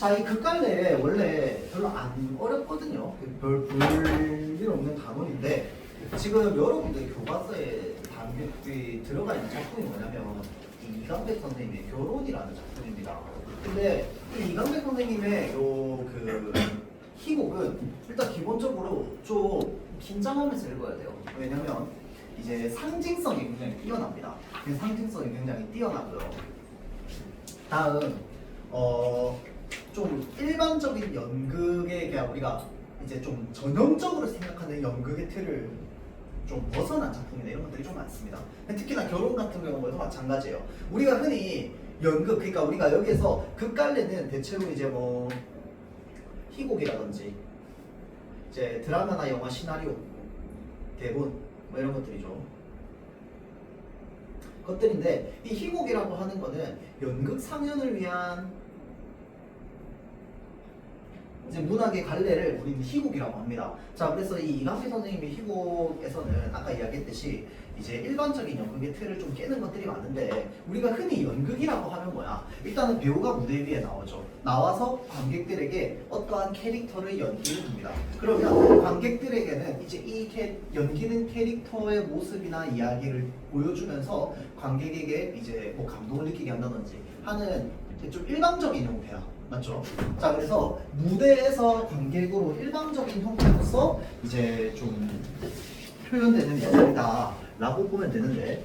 자, 이 극갈래 원래 별로 안 어렵거든요. 별 없는 단원인데 지금 여러분들 교과서에 들어가 있는 작품이 뭐냐면 이 이강백 선생님의 결혼이라는 작품입니다. 근데 이 이강백 선생님의 요 희곡은 일단 기본적으로 좀 긴장하면서 읽어야 돼요. 왜냐면 이제 상징성이 굉장히 뛰어납니다. 상징성이 굉장히 뛰어나고요. 다음 좀 일반적인 연극에 그냥 우리가 이제 좀 전형적으로 생각하는 연극의 틀을 좀 벗어난 작품이나 이런 것들이 좀 많습니다. 특히나 결혼 같은 경우도 마찬가지예요. 우리가 흔히 연극, 그러니까 우리가 여기에서 극갈래는 대체로 이제 뭐 희곡이라든지 이제 드라마나 영화 시나리오, 대본 뭐 이런 것들이죠. 것들인데 이 희곡이라고 하는 거는 연극 상연을 위한 이제 문학의 갈래를 우리는 희곡이라고 합니다. 자, 그래서 이 이강필 선생님의 희곡에서는 아까 이야기했듯이 이제 일반적인 연극의 틀을 좀 깨는 것들이 많은데 우리가 흔히 연극이라고 하면 뭐야? 일단은 배우가 무대 위에 나오죠. 나와서 관객들에게 어떠한 캐릭터를 연기를 합니다. 그러면 관객들에게는 이제 연기는 캐릭터의 모습이나 이야기를 보여주면서 관객에게 이제 뭐 감동을 느끼게 한다든지 하는 좀 일방적인 형태야. 맞죠? 자, 그래서 무대에서 관객으로 일방적인 형태로서 이제 좀 표현되는 예술이다 라고 보면 되는데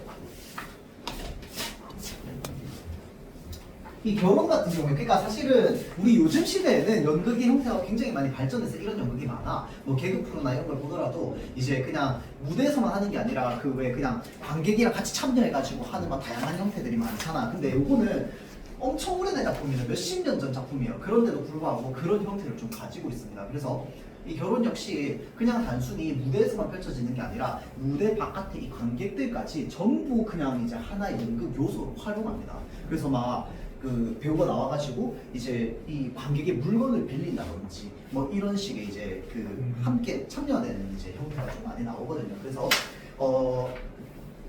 이 결혼 같은 경우에 그러니까 사실은 우리 요즘 시대에는 연극의 형태가 굉장히 많이 발전해서 이런 연극이 많아. 뭐 개그 프로나 이런 걸 보더라도 이제 그냥 무대에서만 하는 게 아니라 그 왜 그냥 관객이랑 같이 참여해가지고 하는 막 다양한 형태들이 많잖아. 근데 요거는 엄청 오래된 작품이에요. 몇십 년 전 작품이에요. 그런데도 불구하고 그런 형태를 좀 가지고 있습니다. 그래서 이 결혼 역시 그냥 단순히 무대에서만 펼쳐지는 게 아니라 무대 바깥에 이 관객들까지 전부 그냥 이제 하나의 연극 요소로 활용합니다. 그래서 막 그 배우가 나와가지고 이제 이 관객의 물건을 빌린다든지 뭐 이런 식의 이제 그 함께 참여하는 이제 형태가 좀 많이 나오거든요. 그래서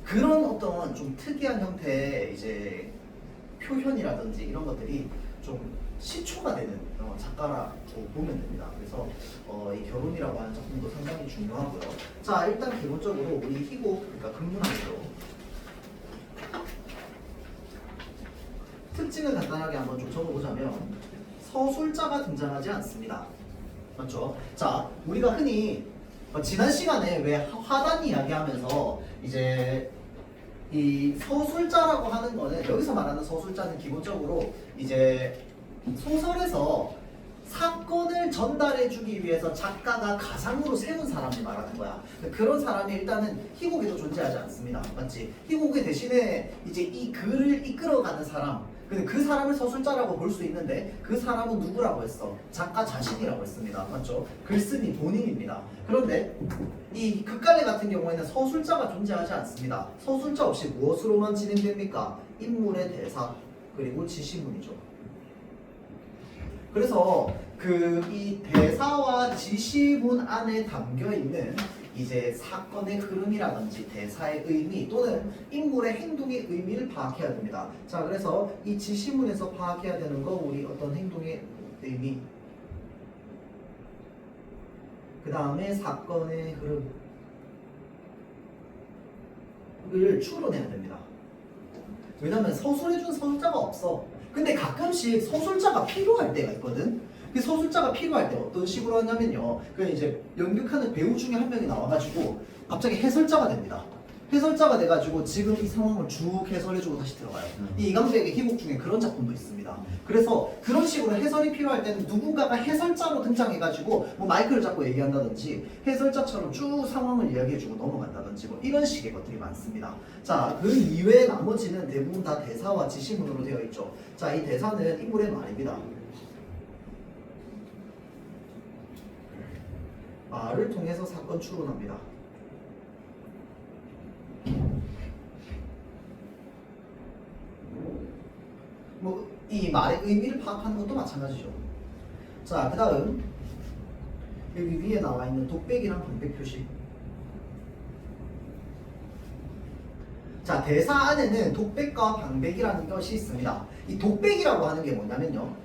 그런 어떤 좀 특이한 형태의 이제 표현이라든지 이런 것들이 좀 시초가 되는 작가라고 보면 됩니다. 그래서 이 결혼이라고 하는 작품도 상당히 중요하고요. 자, 일단 기본적으로 우리 희곡, 그러니까 극문학으로 특징을 간단하게 한번 좀 적어보자면 서술자가 등장하지 않습니다. 맞죠? 자, 우리가 흔히 지난 시간에 왜 화단 이야기하면서 이제 이 서술자라고 하는 거는 여기서 말하는 서술자는 기본적으로 이제 소설에서 사건을 전달해주기 위해서 작가가 가상으로 세운 사람을 말하는 거야. 그런 사람이 일단은 희곡에도 존재하지 않습니다. 맞지? 희곡의 대신에 이제 이 글을 이끌어가는 사람, 근데 그 사람을 서술자라고 볼 수 있는데 그 사람은 누구라고 했어? 작가 자신이라고 했습니다. 맞죠? 글쓴이 본인입니다. 그런데 이 극갈래 같은 경우에는 서술자가 존재하지 않습니다. 서술자 없이 무엇으로만 진행됩니까? 인물의 대사 그리고 지시문이죠. 그래서 이 대사와 지시문 안에 담겨 있는 이제 사건의 흐름이라든지 대사의 의미 또는 인물의 행동의 의미를 파악해야 됩니다. 자, 그래서 이 지시문에서 파악해야 되는 거 우리 어떤 행동의 의미, 그 다음에 사건의 흐름을 추론해야 됩니다. 왜냐면 서술해준 서술자가 없어. 근데 가끔씩 서술자가 필요할 때가 있거든. 그 서술자가 필요할 때 어떤 식으로 하냐면요. 그냥 이제 연극하는 배우 중에 한 명이 나와가지고 갑자기 해설자가 됩니다. 해설자가 돼가지고 지금 이 상황을 쭉 해설해주고 다시 들어가요. 이 이강백의 희곡 중에 그런 작품도 있습니다. 그래서 그런 식으로 해설이 필요할 때는 누군가가 해설자로 등장해가지고 뭐 마이크를 잡고 얘기한다든지 해설자처럼 쭉 상황을 이야기해주고 넘어간다든지 뭐 이런 식의 것들이 많습니다. 자, 그 이외에 나머지는 대부분 다 대사와 지시문으로 되어 있죠. 자, 이 대사는 인물의 말입니다. 말을 통해서 사건 추론합니다. 뭐 이 말의 의미를 파악하는 것도 마찬가지죠. 자, 그 다음 여기 위에 나와 있는 독백이랑 방백 표시. 자, 대사 안에는 독백과 방백이라는 것이 있습니다. 이 독백이라고 하는 게 뭐냐면요.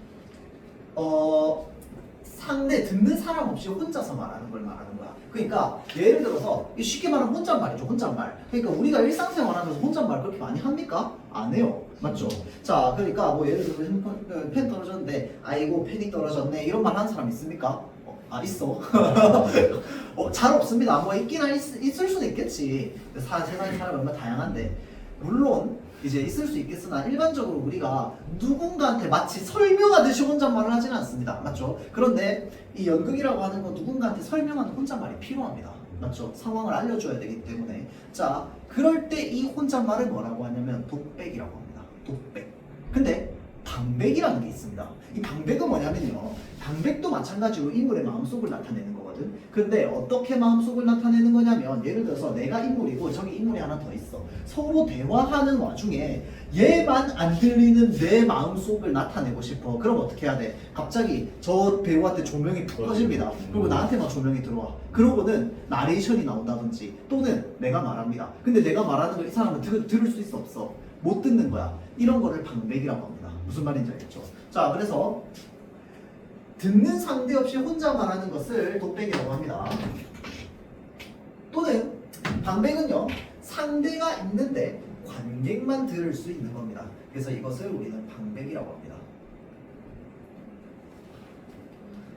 상대 듣는 사람 없이 혼자서 말하는 걸 말하는 거야. 그러니까 예를 들어서 쉽게 말하면 혼잣말이죠. 혼잣말. 그러니까 우리가 일상생활하면서 혼잣말 그렇게 많이 합니까? 안 해요. 맞죠? 자, 그러니까 뭐 예를 들어서 핸드폰 펜 떨어졌는데 아이고 펜이 떨어졌네 이런 말 하는 사람 있습니까? 있어. 잘 없습니다. 뭐 있을 수는 있겠지. 세상에 사람이 얼마나 다양한데 물론 이제 있을 수 있겠으나 일반적으로 우리가 누군가한테 마치 설명하듯이 혼잣말을 하지는 않습니다. 맞죠? 그런데 이 연극이라고 하는 건 누군가한테 설명하는 혼잣말이 필요합니다. 맞죠? 상황을 알려줘야 되기 때문에 자 그럴 때 이 혼잣말을 뭐라고 하냐면 독백이라고 합니다. 독백. 근데 방백이라는 게 있습니다. 이 방백은 뭐냐면요. 방백도 마찬가지로 인물의 마음속을 나타내는 거거든. 근데 어떻게 마음속을 나타내는 거냐면 예를 들어서 내가 인물이고 저기 인물이 하나 더 있어. 서로 대화하는 와중에 얘만 안 들리는 내 마음속을 나타내고 싶어. 그럼 어떻게 해야 돼? 갑자기 저 배우한테 조명이 푹 꺼집니다. 그리고 나한테만 조명이 들어와. 그러고는 나레이션이 나온다든지 또는 내가 말합니다. 근데 내가 말하는 걸 이 사람은 들을 수 있어 없어? 못 듣는 거야. 이런 거를 방백이라고 합니다. 무슨 말인지 알겠죠? 자, 그래서 듣는 상대 없이 혼자 말하는 것을 독백이라고 합니다. 또는 방백은요, 상대가 있는데 관객만 들을 수 있는 겁니다. 그래서 이것을 우리는 방백이라고 합니다.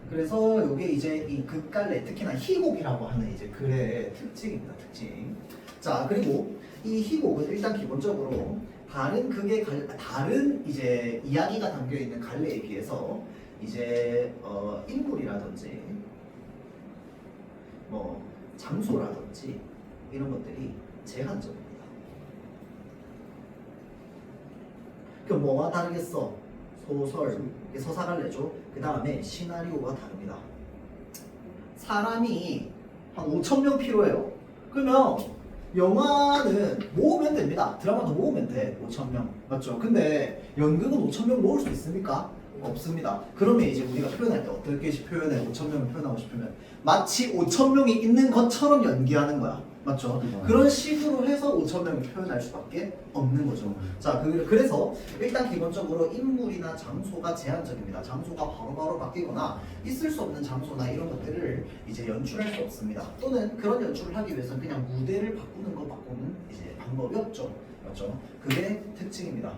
그래서 이게 이제 이 극갈래, 특히나 희곡이라고 하는 이제 글의 특징입니다. 특징. 자, 그리고 이 희곡은 일단 기본적으로 다른 이제 이야기가 담겨 있는 갈래에 비해서 이제 인물이라든지 뭐 장소라든지 이런 것들이 제한적입니다. 그 뭐와 다르겠어? 소설, 서사갈래죠. 그 다음에 시나리오가 다릅니다. 사람이 한 5,000명 필요해요. 그러면 영화는 모으면 됩니다. 드라마도 모으면 돼. 5,000명. 맞죠? 근데 연극은 5,000명 모을 수 있습니까? 없습니다. 그러면 이제 우리가 표현할 때 어떻게 표현해? 5,000명을 표현하고 싶으면 마치 5,000명이 있는 것처럼 연기하는 거야. 맞죠? 그런 식으로 해서 5,000명을 표현할 수밖에 없는 거죠. 자, 그래서 일단 기본적으로 인물이나 장소가 제한적입니다. 장소가 바로바로 바뀌거나 있을 수 없는 장소나 이런 것들을 이제 연출할 수 없습니다. 또는 그런 연출을 하기 위해서는 그냥 무대를 바꾸는 거 바꾸는 이제 방법이 없죠. 맞죠? 그게 특징입니다.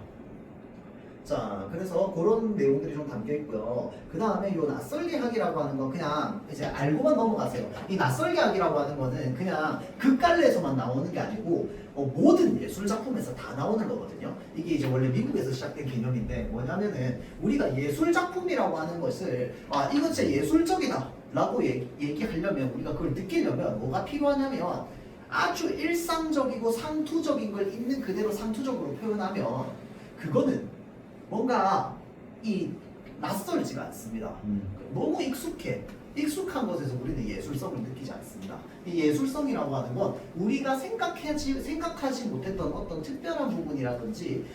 자, 그래서 그런 내용들이 좀 담겨 있고요. 그 다음에 이 낯설게 하기라고 하는 건 그냥 이제 알고만 넘어가세요. 이 낯설게 하기라고 하는 거는 그냥 극갈래에서만 나오는 게 아니고 모든 예술 작품에서 다 나오는 거거든요. 이게 이제 원래 미국에서 시작된 개념인데 뭐냐면은 우리가 예술 작품이라고 하는 것을 이건 진짜 예술적이다 라고 얘기하려면 우리가 그걸 느끼려면 뭐가 필요하냐면 아주 일상적이고 상투적인 걸 있는 그대로 상투적으로 표현하면 그거는 뭔가 이 낯설지가 않습니다. 너무 익숙한 것에서 우리는 예술성을 느끼지 않습니다. 이 예술성이라고 하는 건 우리가 생각하지 못했던 어떤 특별한 부분이라든지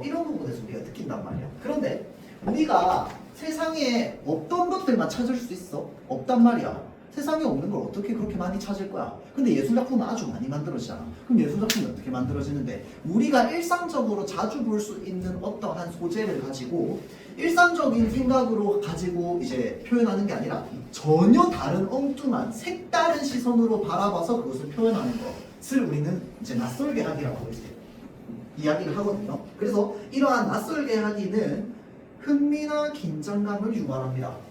이런 부분에서 우리가 느낀단 말이야. 그런데 우리가 세상에 없던 것들만 찾을 수 있어? 없단 말이야. 세상에 없는 걸 어떻게 그렇게 많이 찾을 거야? 근데 예술작품은 아주 많이 만들어지잖아. 그럼 예술작품이 어떻게 만들어지는데 우리가 일상적으로 자주 볼 수 있는 어떠한 소재를 가지고 일상적인 생각으로 가지고 이제 표현하는 게 아니라 전혀 다른 엉뚱한 색다른 시선으로 바라봐서 그것을 표현하는 것을 우리는 이제 낯설게 하기라고 이제 이야기를 하거든요. 그래서 이러한 낯설게 하기는 흥미나 긴장감을 유발합니다.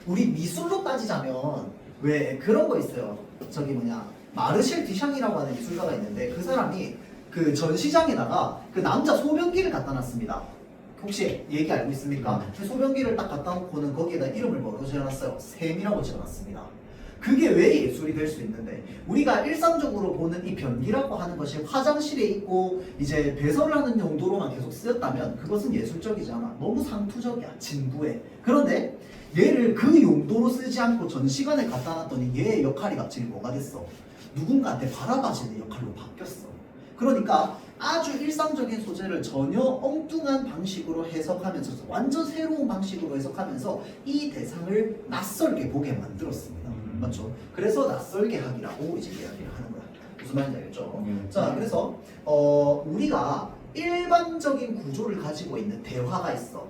우리 미술로 따지자면 왜 그런 거 있어요. 저기 마르실 디샹이라고 하는 미술가가 있는데 그 사람이 그 전시장에다가 그 남자 소변기를 갖다 놨습니다. 혹시 얘기 알고 있습니까? 그 소변기를 딱 갖다 놓고는 거기에다 이름을 뭐로 지어놨어요? 샘이라고 지어놨습니다. 그게 왜 예술이 될 수 있는데 우리가 일상적으로 보는 이 변기라고 하는 것이 화장실에 있고 이제 배설을 하는 용도로만 계속 쓰였다면 그것은 예술적이지 않아. 너무 상투적이야. 진부해. 그런데 얘를 그 용도로 쓰지 않고 전시관에 갖다 놨더니 얘의 역할이 갑자기 뭐가 됐어? 누군가한테 바라봐지는 역할로 바뀌었어. 그러니까 아주 일상적인 소재를 전혀 엉뚱한 방식으로 해석하면서 완전 새로운 방식으로 해석하면서 이 대상을 낯설게 보게 만들었습니다. 맞죠? 그래서 낯설게 하기라고 이제 이야기를 하는 거야. 무슨 말인지 알겠죠? 자, 그래서 우리가 일반적인 구조를 가지고 있는 대화가 있어.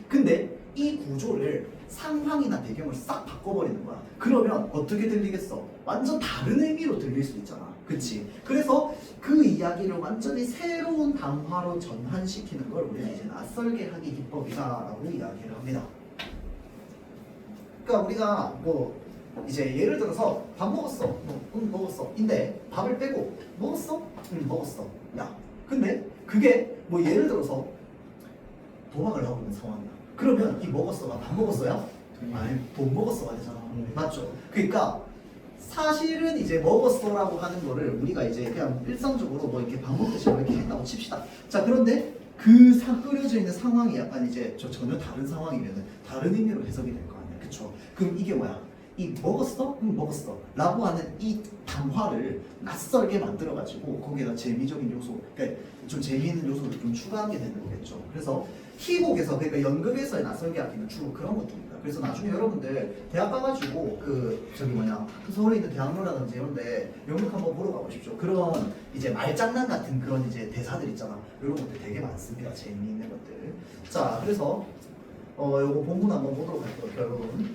근데 이 구조를 상황이나 배경을 싹 바꿔버리는 거야. 그러면 어떻게 들리겠어? 완전 다른 의미로 들릴 수 있잖아. 그치? 그래서 그 이야기를 완전히 새로운 단화로 전환시키는 걸 우리가 이제 낯설게 하기 기법이다라고 이야기를 합니다. 그러니까 우리가 뭐 이제 예를 들어서 밥 먹었어. 응 먹었어. 인데 밥을 빼고 먹었어? 응 먹었어. 야 근데 그게 뭐 예를 들어서 도박을 하고 있는 상황이야. 그러면 이 먹었어가 밥 먹었어야? 아니 돈 먹었어가 되잖아. 맞죠? 그러니까 사실은 이제 먹었어라고 하는 거를 우리가 이제 그냥 일상적으로 뭐 이렇게 밥 먹듯이 뭐 이렇게 했다고 칩시다. 자 그런데 그 끓여져 있는 상황이 약간 이제 전혀 다른 상황이면은 다른 의미로 해석이 될 거 아니야. 그쵸? 그럼 이게 뭐야? 이 먹었어? 응 먹었어 라고 하는 이 단화를 낯설게 만들어가지고 거기에다 재미적인 요소, 그러니까 좀 재미있는 요소를 좀 추가하게 되는 거겠죠. 그래서 희곡에서 그러니까 연극에서의 낯설게 하기는 주로 그런 것들입니다. 그래서 나중에 여러분들 대학 가가지고 그 저기 뭐냐 그 서울에 있는 대학로라든지 이런데 연극 한번 보러 가보십시오. 그런 이제 말장난 같은 그런 이제 대사들 있잖아. 이런 것들 되게 많습니다. 재미있는 것들. 자 그래서 요거 본문 한번 보도록 할게요. 여러분.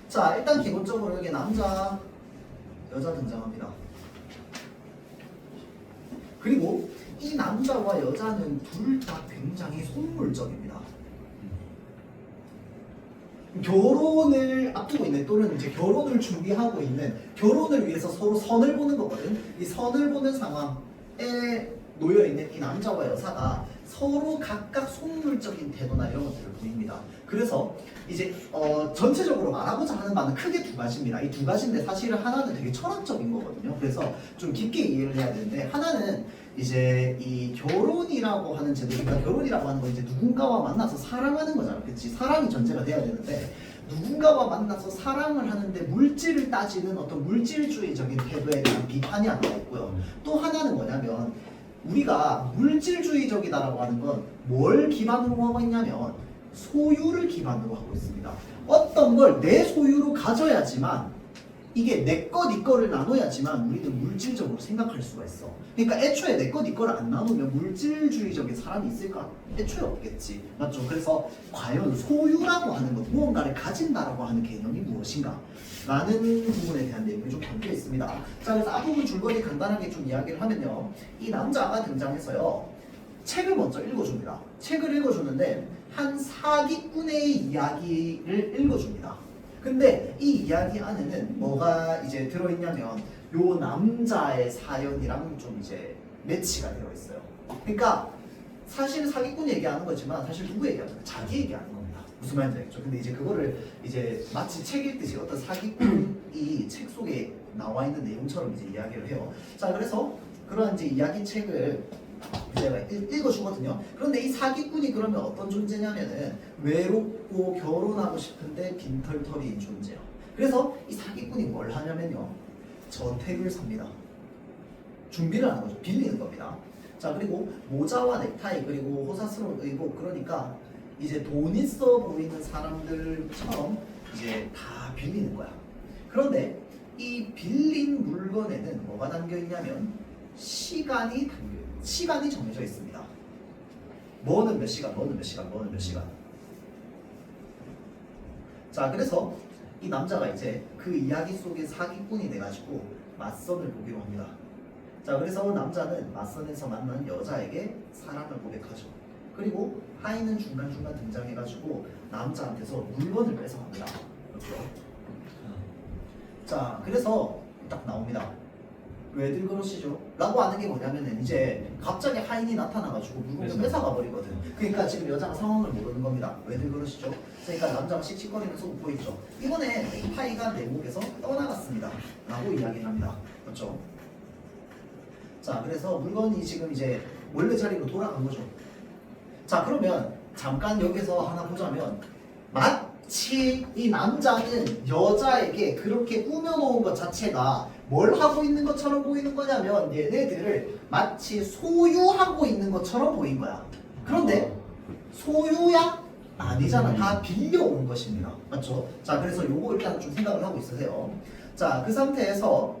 자 일단 기본적으로 여기 남자 여자 등장합니다. 그리고 이 남자와 여자는 둘 다 굉장히 속물적입니다. 결혼을 앞두고 있는 또는 이제 결혼을 준비하고 있는 결혼을 위해서 서로 선을 보는 거거든. 이 선을 보는 상황에 놓여 있는 이 남자와 여자가 서로 각각 속물적인 태도나 이런 것들을 보입니다. 그래서 이제 전체적으로 말하고자 하는 바는 크게 두 가지입니다. 이 두 가지인데 사실은 하나는 되게 철학적인 거거든요. 그래서 좀 깊게 이해를 해야 되는데 하나는 이제 이 결혼이라고 하는 제도니까 결혼이라고 하는 건 이제 누군가와 만나서 사랑하는 거잖아. 그치? 사랑이 전제가 돼야 되는데 누군가와 만나서 사랑을 하는데 물질을 따지는 어떤 물질주의적인 태도에 대한 비판이 하나 있고요. 또 하나는 뭐냐면 우리가 물질주의적이다라고 하는 건 뭘 기반으로 하고 있냐면 소유를 기반으로 하고 있습니다. 어떤 걸 내 소유로 가져야지만 이게 내 거, 네 거를 나눠야지만 우리는 물질적으로 생각할 수가 있어. 그러니까 애초에 내 거, 네 거를 안 나누면 물질주의적인 사람이 있을까? 애초에 없겠지. 맞죠? 그래서 과연 소유라고 하는 것, 무언가를 가진다라고 하는 개념이 무엇인가? 라는 부분에 대한 내용이 좀 담겨 있습니다. 자, 그래서 앞부분 줄거리 간단하게 좀 이야기를 하면요. 이 남자가 등장해서요. 책을 먼저 읽어줍니다. 책을 읽어주는데 한 사기꾼의 이야기를 읽어줍니다. 근데 이 이야기 안에는 뭐가 이제 들어있냐면 요 남자의 사연이랑 좀 이제 매치가 되어 있어요. 그러니까 사실 사기꾼 얘기하는 거지만 사실 누구 얘기하는 거야? 자기 얘기하는 겁니다. 무슨 말인지 알겠죠? 근데 이제 그거를 이제 마치 책 읽듯이 어떤 사기꾼이 책 속에 나와 있는 내용처럼 이제 이야기를 해요. 자 그래서 그런 이제 이야기 책을 제가 읽어주거든요. 그런데 이 사기꾼이 그러면 어떤 존재냐면은 외롭고 결혼하고 싶은데 빈털터리인 존재예요. 그래서 이 사기꾼이 뭘 하냐면요. 저택을 삽니다. 준비를 하는 거죠. 빌리는 겁니다. 자 그리고 모자와 넥타이 그리고 호사스러운 의복 그러니까 이제 돈 있어 보이는 사람들처럼 이제 다 빌리는 거야. 그런데 이 빌린 물건에는 뭐가 담겨 있냐면 시간이 정해져 있습니다. 뭐는 몇 시간, 뭐는 몇 시간, 뭐는 몇 시간. 자, 그래서 이 남자가 이제 그 이야기 속의 사기꾼이 돼가지고 맞선을 보기로 합니다. 자, 그래서 남자는 맞선에서 만난 여자에게 사랑을 고백하죠. 그리고 하인은 중간중간 등장해가지고 남자한테서 물건을 뺏어갑니다. 그렇죠? 자, 그래서 딱 나옵니다. 왜들 그러시죠? 라고 하는 게 뭐냐면은 이제 갑자기 하인이 나타나가지고 물건을 뺏어가 버리거든. 그러니까 지금 여자가 상황을 모르는 겁니다. 왜들 그러시죠? 그러니까 남자가 씩씩거리면서 웃고 있죠. 이번에 넥타이가 내 목에서 떠나갔습니다. 라고 이야기를 합니다. 그렇죠? 자, 그래서 물건이 지금 이제 원래 자리로 돌아간 거죠. 자, 그러면 잠깐 여기서 하나 보자면 마치 이 남자는 여자에게 그렇게 꾸며놓은 것 자체가 뭘 하고 있는 것처럼 보이는 거냐면 얘네들을 마치 소유하고 있는 것처럼 보인 거야. 그런데 소유야? 아니잖아. 다 빌려온 것입니다. 맞죠? 자, 그래서 요거 일단 좀 생각을 하고 있으세요. 자, 그 상태에서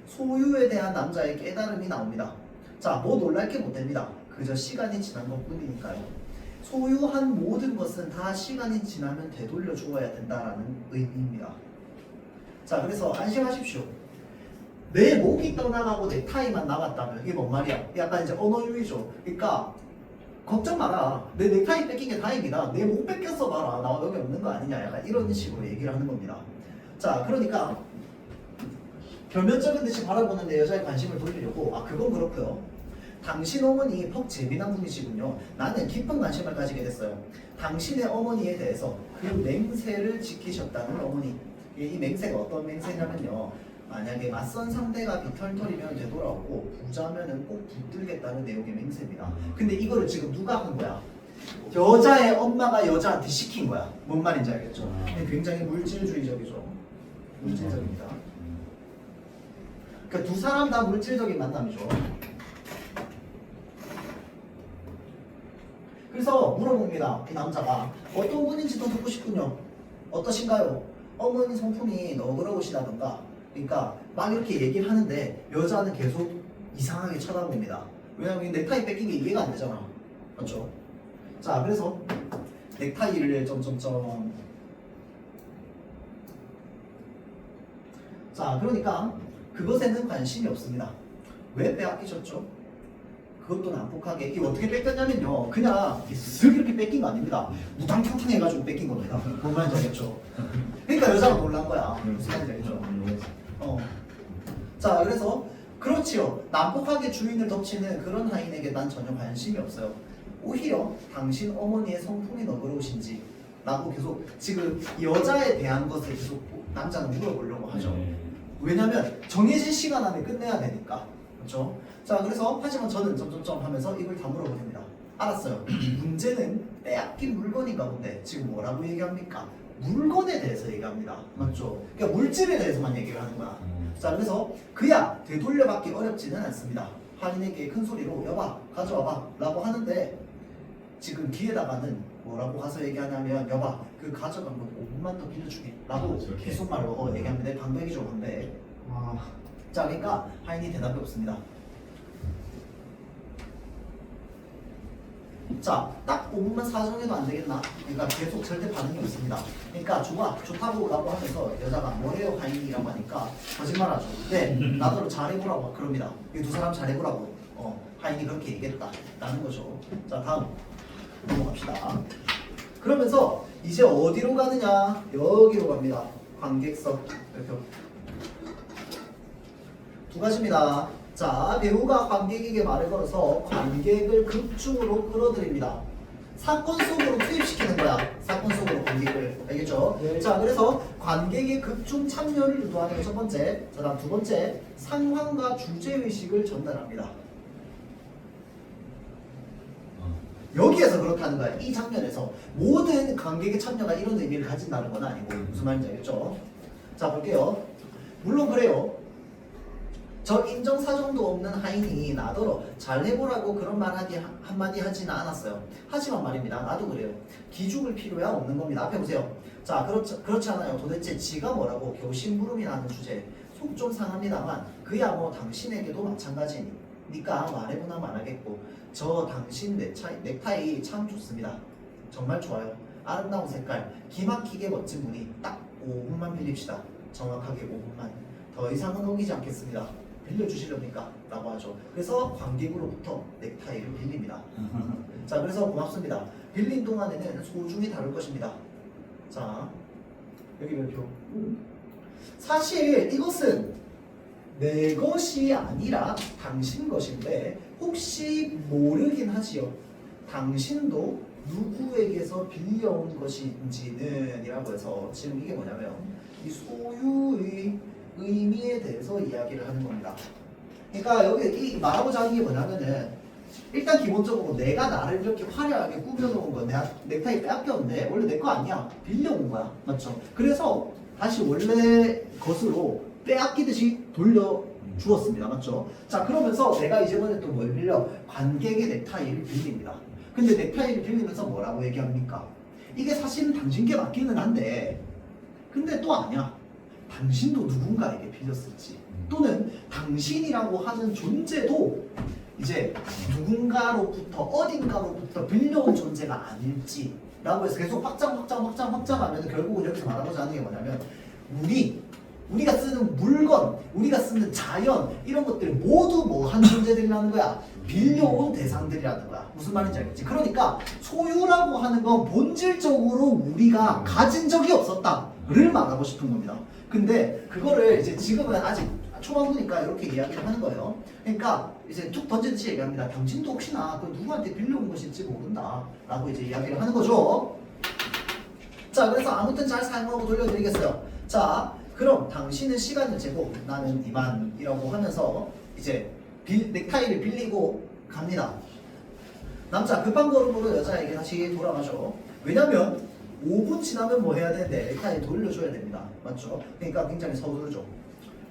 소유에 대한 남자의 깨달음이 나옵니다. 자, 뭐 놀랄 게 못 됩니다. 그저 시간이 지난 것뿐이니까요. 소유한 모든 것은 다 시간이 지나면 되돌려 주어야 된다라는 의미입니다. 자, 그래서 안심하십시오. 내 목이 떠나가고 넥타이만 남았다면 이게 뭔 말이야? 약간 이제 언어유희죠. 그러니까 걱정 마라. 내 넥타이 뺏긴 게 다행이다. 내 목 뺏겼어 봐라. 나 여기 없는 거 아니냐. 약간 이런 식으로 얘기를 하는 겁니다. 자, 그러니까表面적인 듯이 바라보는 내 여자의 관심을 돌리려고 그건 그렇고요. 당신 어머니 퍽 재미난 분이시군요. 나는 깊은 관심을 가지게 됐어요. 당신의 어머니에 대해서 그 맹세를 지키셨다는 어머니. 이 맹세가 어떤 맹세냐면요. 만약에 맞선 상대가 비털털이면 되돌아오고 부자면은 꼭 붙들겠다는 내용의 맹세입니다. 근데 이거를 지금 누가 한 거야? 여자의 엄마가 여자한테 시킨 거야. 뭔 말인지 알겠죠? 굉장히 물질주의적이죠. 물질적입니다. 그러니까 두 사람 다 물질적인 만남이죠. 그래서 물어봅니다. 이 남자가 어떤 분인지도 듣고 싶군요. 어떠신가요? 어머니 성품이 너그러우시다던가. 그러니까 막 이렇게 얘기를 하는데 여자는 계속 이상하게 쳐다봅니다. 왜냐면 넥타이 뺏긴 게 이해가 안 되잖아. 맞죠? 자, 그래서 넥타이를 점점점. 자, 그러니까 그것에는 관심이 없습니다. 왜 빼앗기셨죠? 그것도 난폭하게. 이게 어떻게 뺏겼냐면요. 그냥 쓱 이렇게 뺏긴 거 아닙니다. 무당탕탕 해가지고 뺏긴 겁니다. 뭔 말인지 알겠죠? 그러니까 여자가 놀란 거야. 무슨 말인지 알겠죠? 자, 그래서 그렇지요. 난폭하게 주인을 덮치는 그런 하인에게 난 전혀 관심이 없어요. 오히려 당신 어머니의 성품이 너그러우신지 라고 계속 지금 여자에 대한 것을 계속 남자는 물어보려고 하죠. 왜냐면 정해진 시간 안에 끝내야 되니까. 그렇죠? 자, 그래서 하지만 저는 점점점 하면서 입을 다물어 버립니다. 알았어요. 문제는 빼앗긴 물건인가 본데 지금 뭐라고 얘기합니까? 물건에 대해서 얘기합니다. 맞죠? 그러니까 물질에 대해서만 얘기를 하는 거야. 자, 그래서 그야 되돌려받기 어렵지는 않습니다. 하인에게 큰 소리로 여봐 가져와봐 라고 하는데 지금 뒤에다가는 뭐라고 가서 얘기하냐면 여봐 그 가져간 거 5분만 더 빌려주게 라고 계속 말로 얘기합니다. 방백이죠, 방백. 자, 그러니까 하인이 대답이 없습니다. 자, 딱 5분만 사정해도 안 되겠나? 그러니까 계속 절대 반응이 없습니다. 그러니까 좋다고 라고 하면서 여자가 뭐래요 하인이라고 하니까 거짓말하죠. 네, 나더러 잘해보라고 그럽니다. 이 두 사람 잘해보라고 하인이 그렇게 얘기했다 라는 거죠. 자, 다음 넘어갑시다. 그러면서 이제 어디로 가느냐? 여기로 갑니다. 관객석. 이렇게 두 가지입니다. 자, 배우가 관객에게 말을 걸어서 관객을 극중으로 끌어들입니다. 사건 속으로 투입시키는 거야. 사건 속으로 관객을. 알겠죠? 네. 자, 그래서 관객의 극중 참여를 유도하는 게 첫 번째. 자, 다음 두 번째. 상황과 주제의식을 전달합니다. 여기에서 그렇게 하는 거야. 이 장면에서 모든 관객의 참여가 이런 의미를 가진다는 건 아니고 무슨 말인지 알겠죠? 자, 볼게요. 물론 그래요. 저 인정사정도 없는 하인이 나더러 잘해보라고 그런 말 한마디 하지는 않았어요. 하지만 말입니다. 나도 그래요. 기죽을 필요야 없는 겁니다. 앞에 보세요. 자, 그렇지 않아요. 도대체 지가 뭐라고 겨우심부름이 나는 주제. 속 좀 상합니다만 그야 뭐 당신에게도 마찬가지니까 말해보나 말하겠고 저 당신 넥타이 참 좋습니다. 정말 좋아요. 아름다운 색깔, 기막히게 멋진 무늬. 딱 5분만 빌립시다. 정확하게 5분만. 더 이상은 어기지 않겠습니다. 빌려주시렵니까? 라고 하죠. 그래서 관객으로부터 넥타이를 빌립니다. 자, 그래서 고맙습니다. 빌린 동안에는 소중히 다룰 것입니다. 자, 여기 표. 사실 이것은 내 것이 아니라 당신 것인데 혹시 모르긴 하지요. 당신도 누구에게서 빌려온 것인지는 이라고 해서 지금 이게 뭐냐면 이 소유의 의미에 대해서 이야기를 하는 겁니다. 그러니까 여기 이 말하고자 하는 게 뭐냐면은 일단 기본적으로 내가 나를 이렇게 화려하게 꾸며놓은 거 내가 넥타이 빼앗겼는데 원래 내 거 아니야. 빌려온 거야. 맞죠? 그래서 다시 원래 것으로 빼앗기듯이 돌려주었습니다. 맞죠? 자, 그러면서 내가 이제번에 또 뭘 빌려? 관객의 넥타이를 빌립니다. 근데 넥타이를 빌리면서 뭐라고 얘기합니까? 이게 사실은 당신 게 맞기는 한데 근데 또 아니야. 당신도 누군가에게 빌렸을지 또는 당신이라고 하는 존재도 이제 누군가로부터 어딘가로부터 빌려온 존재가 아닐지라고 해서 계속 확장하면 결국은 여기서 말하고자 하는 게 뭐냐면 우리가 쓰는 물건, 우리가 쓰는 자연 이런 것들이 모두 뭐 한 존재들이라는 거야. 빌려온 대상들이라는 거야. 무슨 말인지 알겠지? 그러니까 소유라고 하는 건 본질적으로 우리가 가진 적이 없었다를 말하고 싶은 겁니다. 근데 그거를 이제 지금은 아직 초반부니까 이렇게 이야기를 하는 거예요. 그러니까 이제 툭 던지듯이 얘기합니다. 당신도 혹시나 그 누구한테 빌려온 것일지 모른다 라고 이제 이야기를 하는 거죠. 자, 그래서 아무튼 잘 사용하고 돌려드리겠어요. 자, 그럼 당신은 시간을 재고 나는 이만이라고 하면서 이제 넥타이를 빌리고 갑니다. 남자 급한 걸음으로 여자에게 다시 돌아가죠. 왜냐면 5분 지나면 뭐 해야 되는데 넥타이 돌려줘야 됩니다. 맞죠? 그러니까 굉장히 서두르죠.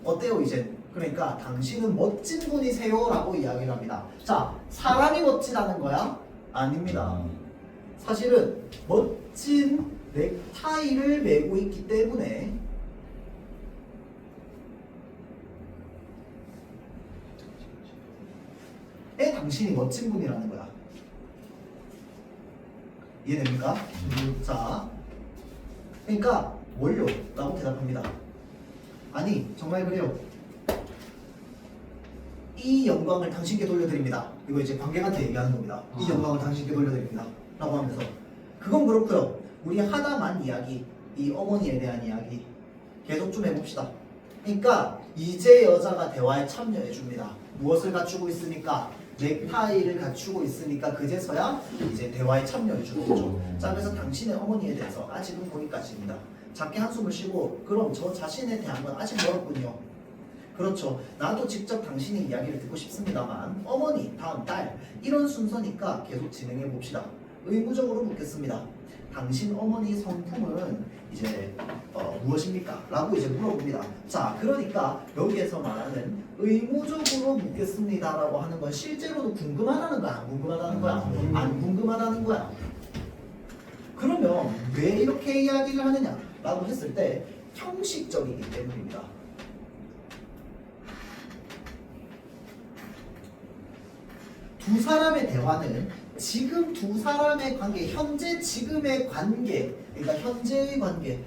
어때요 이제? 그러니까 당신은 멋진 분이세요 라고 이야기를 합니다. 자, 사람이 멋지다는 거야? 아닙니다. 사실은 멋진 넥타이를 메고 있기 때문에 당신이 멋진 분이라는 거야. 이해됩니까? 자, 그러니까 뭘요? 라고 대답합니다. 아니, 정말 그래요. 이 영광을 당신께 돌려드립니다. 이거 이제 관객한테 얘기하는 겁니다. 이 영광을 당신께 돌려드립니다. 라고 하면서 그건 그렇고요. 우리 하다만 이야기, 이 어머니에 대한 이야기 계속 좀 해봅시다. 그러니까 이제 여자가 대화에 참여해 줍니다. 무엇을 갖추고 있으니까? 넥타이를 갖추고 있으니까 그제서야 이제 대화에 참여해 주는 거죠. 자, 그래서 당신의 어머니에 대해서 아직은 거기까지입니다. 작게 한숨을 쉬고 그럼 저 자신에 대한 건 아직 멀었군요. 그렇죠. 나도 직접 당신의 이야기를 듣고 싶습니다만 어머니, 다음 딸 이런 순서니까 계속 진행해 봅시다. 의무적으로 묻겠습니다. 당신 어머니 성품은 이제 무엇입니까? 라고 이제 물어봅니다. 자, 그러니까 여기에서 말하는 의무적으로 묻겠습니다 라고 하는 건 실제로도 궁금하다는 거야? 안 궁금하다는 거야? 안 궁금하다는 거야. 그러면 왜 이렇게 이야기를 하느냐? 라고 했을 때 형식적이기 때문입니다. 두 사람의 대화는 지금 두 사람의 관계, 현재 지금의 관계, 그러니까 현재의 관계에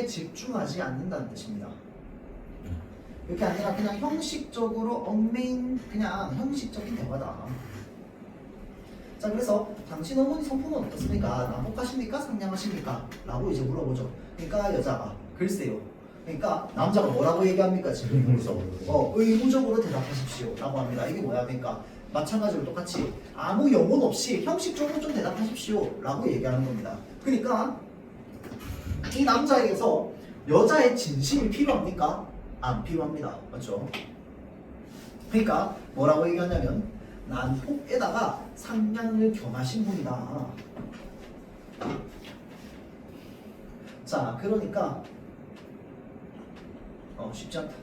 집중하지 않는다는 뜻입니다. 이렇게 아니라 그냥 형식적으로 그냥 형식적인 대화다. 자, 그래서 당신 어머니 성품은 어떻습니까? 난폭하십니까? 상냥하십니까? 라고 이제 물어보죠. 그러니까 여자가 글쎄요. 그러니까 남자가 뭐라고 얘기합니까? 지금 여기서 의무적으로 대답하십시오 라고 합니다. 이게 뭐야? 그러니까 마찬가지로 똑같이 아무 영혼 없이 형식적으로 좀 대답하십시오 라고 얘기하는 겁니다. 그러니까 이 남자에게서 여자의 진심이 필요합니까? 안 필요합니다. 맞죠? 그러니까 뭐라고 얘기하냐면 난폭에다가 상냥을 겸하신 분이다. 자, 그러니까 쉽지 않다.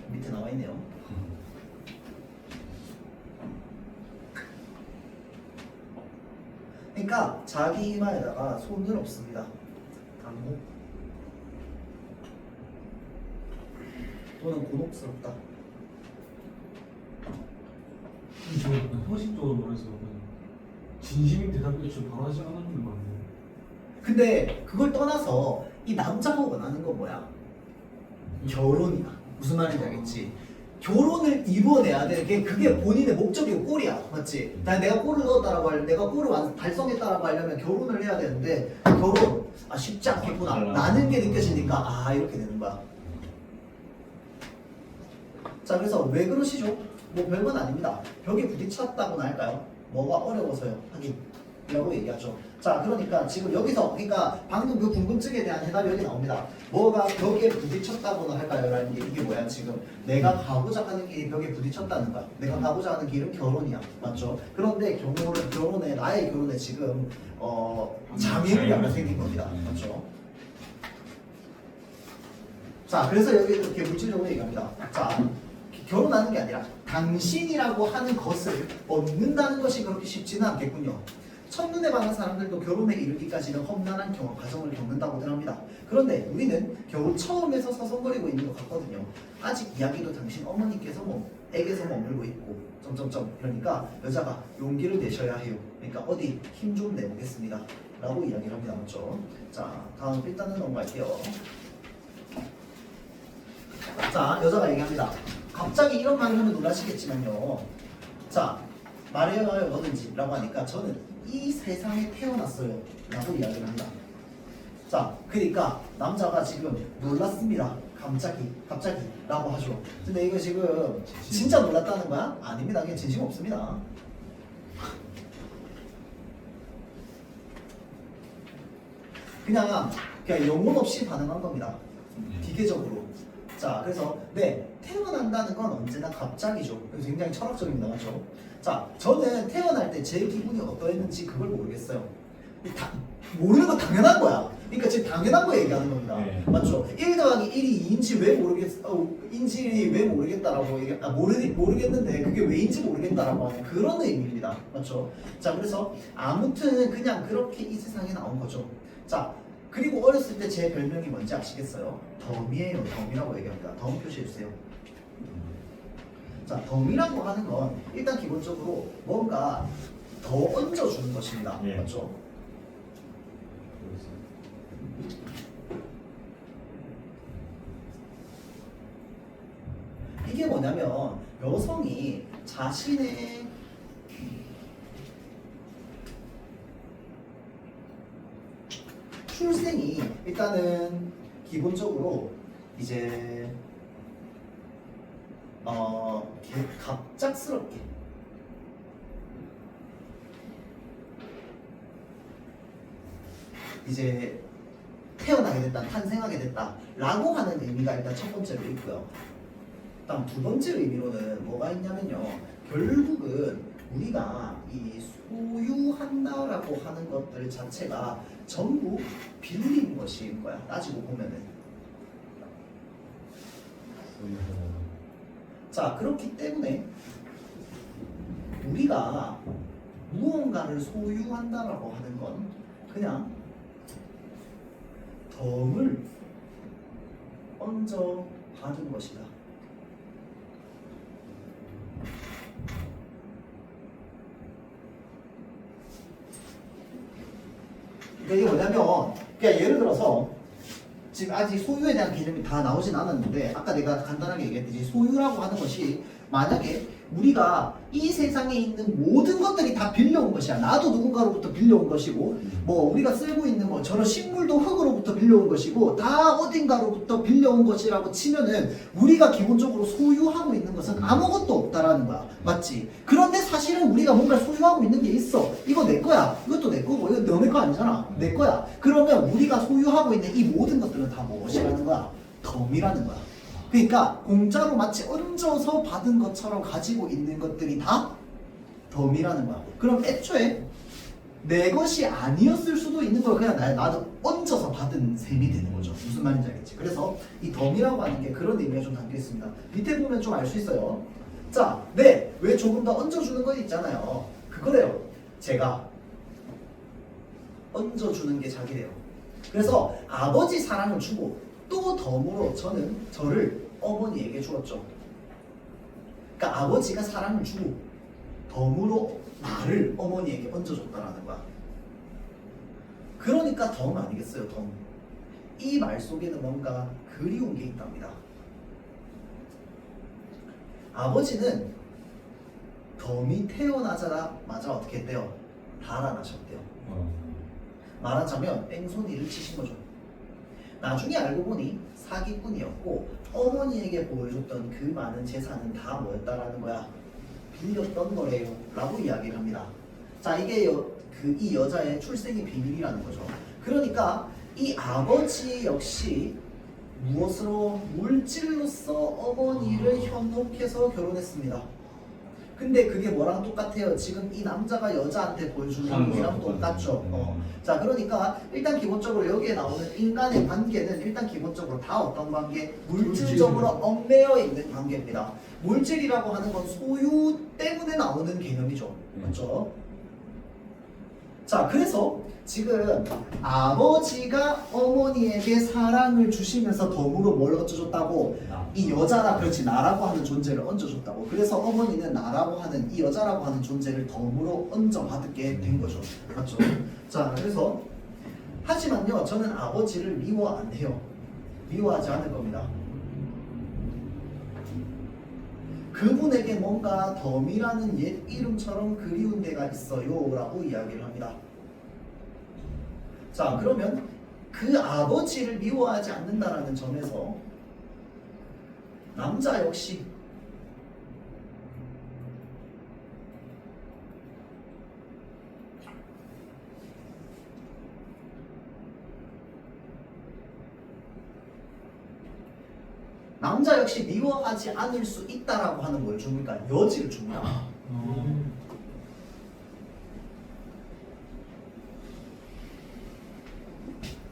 밑에 나와 있네요. 그러니까 자기 이마에다가 손을 얹습니다. 안목 또는 곤혹스럽다. 저 형식적으로 말해서 진심인 대답을 좀 바로 하지 않았는 거 같네요. 근데 그걸 떠나서 이 남자가 원하는 건 뭐야? 결혼이야. 무슨 말인지 알겠지? 결혼을 이루어내야 되는 게 그게 본인의 목적이고 꼴이야. 맞지? 내가 골을 넣었다라고 내가 골을 달성했다라고 하려면 결혼을 해야 되는데 결혼 쉽지 않겠구나 라는 게 느껴지니까 이렇게 되는 거야. 자, 그래서 왜 그러시죠? 뭐 별건 아닙니다. 벽에 부딪혔다고나 할까요? 뭐가 어려워서요. 하긴 라고 얘기하죠. 자, 그러니까 지금 여기서 그러니까 방금 그 궁금증에 대한 해답이 여기 나옵니다. 뭐가 벽에 부딪혔다고나 할까요? 라는 게 이게 뭐야? 지금 내가 가고자 하는 길이 벽에 부딪혔다는 거야. 내가 가고자 하는 길은 결혼이야. 맞죠? 그런데 나의 결혼에 지금 장애물이 하나 생긴 겁니다. 맞죠? 자, 그래서 여기 이렇게 물질적으로 얘기합니다. 자, 결혼하는 게 아니라 당신이라고 하는 것을 얻는다는 것이 그렇게 쉽지는 않겠군요. 첫눈에 반한 사람들도 결혼에 이르기까지는 험난한 과정을 겪는다고들 합니다. 그런데 우리는 겨우 처음에서 서성거리고 있는 것 같거든요. 아직 이야기도 당신 어머니께서 액에서 머물고 있고 점점점 이러니까 여자가 용기를 내셔야 해요. 그러니까 어디 힘 좀 내보겠습니다 라고 이야기를 합니다. 맞죠? 자, 다음 일단은 넘어갈게요. 자, 여자가 얘기합니다. 갑자기 이런 말을 하면 놀라시겠지만요. 자, 말해요 뭐든지 라고 하니까 저는 이 세상에 태어났어요 라고 이야기를 합니다. 자, 그러니까 남자가 지금 놀랐습니다. 갑자기 라고 하죠. 근데 이거 지금 진짜 놀랐다는 거야? 아닙니다. 그게 진심 없습니다. 그냥 영혼 없이 반응한 겁니다. 기계적으로. 자, 그래서 태어난다는 건 언제나 갑자기죠. 그래서 굉장히 철학적입니다. 맞죠? 자, 저는 태어날 때 제 기분이 어떠했는지 그걸 모르겠어요. 모르는 건 당연한 거야. 그러니까 지금 당연한 거 얘기하는 겁니다. 네. 맞죠? 1 더하기 1이 2인지 왜 모르겠다라고 모르겠는데 그게 왜인지 모르겠다라고 하는 그런 의미입니다. 맞죠? 자, 그래서 아무튼 그냥 그렇게 이 세상에 나온 거죠. 자, 그리고 어렸을 때 제 별명이 뭔지 아시겠어요? 덤이에요. 덤이라고 얘기합니다. 덤 표시해주세요. 자, 덤이라고 하는 건 일단 기본적으로 뭔가 더 얹어주는 것입니다. 예. 맞죠? 이게 뭐냐면 여성이 자신의 출생이 일단은 기본적으로 이제 갑작스럽게 이제 태어나게 됐다, 탄생하게 됐다 라고 하는 의미가 일단 첫 번째로 있고요. 다음 두 번째 의미로는 뭐가 있냐면요, 결국은 우리가 이 소유한다라고 하는 것들 자체가 전부 빌린 것인 거야. 따지고 보면은. 자, 그렇기 때문에 우리가 무언가를 소유한다라고 하는 건 그냥 덤을 얹어 받은 것이다. 그러니까 이게 뭐냐면, 그러니까 예를 들어서 지금 아직 소유에 대한 개념이 다 나오진 않았는데, 아까 내가 간단하게 얘기했듯이 소유라고 하는 것이 만약에 우리가 이 세상에 있는 모든 것들이 다 빌려온 것이야. 나도 누군가로부터 빌려온 것이고, 뭐 우리가 쓰고 있는 뭐 저런 식물도 흙으로부터 빌려온 것이고, 다 어딘가로부터 빌려온 것이라고 치면은 우리가 기본적으로 소유하고 있는 것은 아무것도 없다라는 거야. 맞지? 그런데 사실은 우리가 뭔가 소유하고 있는 게 있어. 이거 내 거야. 이것도 내 거고, 이거 너네 거 아니잖아. 내 거야. 그러면 우리가 소유하고 있는 이 모든 것들은 다 무엇이라는 거야? 덤이라는 거야. 그러니까 공짜로 마치 얹어서 받은 것처럼 가지고 있는 것들이 다 덤이라는 거야. 그럼 애초에 내 것이 아니었을 수도 있는 걸 그냥 나도 얹어서 받은 셈이 되는 거죠. 무슨 말인지 알겠지? 그래서 이 덤이라고 하는 게 그런 의미가 좀 담겨 있습니다. 밑에 보면 좀 알 수 있어요. 자, 왜 조금 더 얹어주는 거 있잖아요. 그거래요. 제가 얹어주는 게 자기래요. 그래서 아버지 사랑을 주고 또 덤으로 저를 어머니에게 주었죠. 그러니까 아버지가 사랑을 주고 덤으로 나를 어머니에게 얹어줬다라는 거야. 그러니까 덤 아니겠어요, 덤. 이 말 속에는 뭔가 그리운 게 있답니다. 아버지는 덤이 태어나자마자 어떻게 했대요? 달아나셨대요. 말하자면 뺑소니를 치신 거죠. 나중에 알고 보니 사기꾼이었고 어머니에게 보여줬던 그 많은 재산은 다 뭐였다라는 거야? 빌렸던 거래요 라고 이야기를 합니다. 자, 이게 이 여자의 출생의 비밀이라는 거죠. 그러니까 이 아버지 역시 무엇으로? 물질로서 어머니를 현혹해서 결혼했습니다. 근데 그게 뭐랑 똑같아요? 지금 이 남자가 여자한테 보여주는 행동이랑 똑같죠. 자, 그러니까 일단 기본적으로 여기에 나오는 인간의 관계는 일단 기본적으로 다 어떤 관계? 물질적으로 얽매여 있는 관계입니다. 물질이라고 하는 건 소유 때문에 나오는 개념이죠. 맞죠? 자, 그래서 지금 아버지가 어머니에게 사랑을 주시면서 덤으로 뭘 얹어줬다고? 이 여자라, 그렇지, 나라고 하는 존재를 얹어줬다고. 그래서 어머니는 나라고 하는 이 여자라고 하는 존재를 덤으로 얹어받게 된 거죠. 맞죠? 자, 그래서 하지만요, 저는 아버지를 미워 안 해요. 미워하지 않을 겁니다. 그분에게 뭔가 덤이라는 옛 이름처럼 그리운 데가 있어요 라고 이야기를 합니다. 자, 그러면 그 아버지를 미워하지 않는다라는 점에서 남자 역시 미워하지 않을 수 있다라고 하는 걸 줍니까? 여지를 줍니다.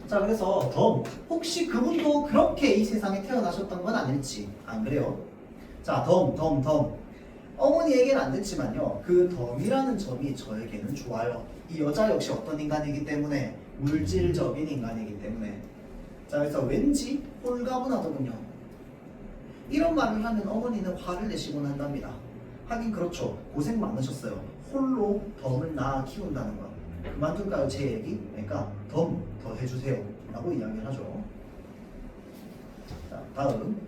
자, 그래서 덤, 혹시 그분도 그렇게 이 세상에 태어나셨던 건 아닐지. 안 그래요? 자, 덤. 어머니에게는 안 됐지만요, 그 덤이라는 점이 저에게는 좋아요. 이 여자 역시 어떤 인간이기 때문에? 물질적인 인간이기 때문에. 자, 그래서 왠지 홀가분하더군요. 이런 말을 하면 어머니는 화를 내시곤 한답니다. 하긴 그렇죠. 고생 많으셨어요. 홀로 덤을 낳아 키운다는 건. 그만둘까요, 제 얘기? 그러니까 덤 더 해주세요 라고 이야기를 하죠. 자, 다음.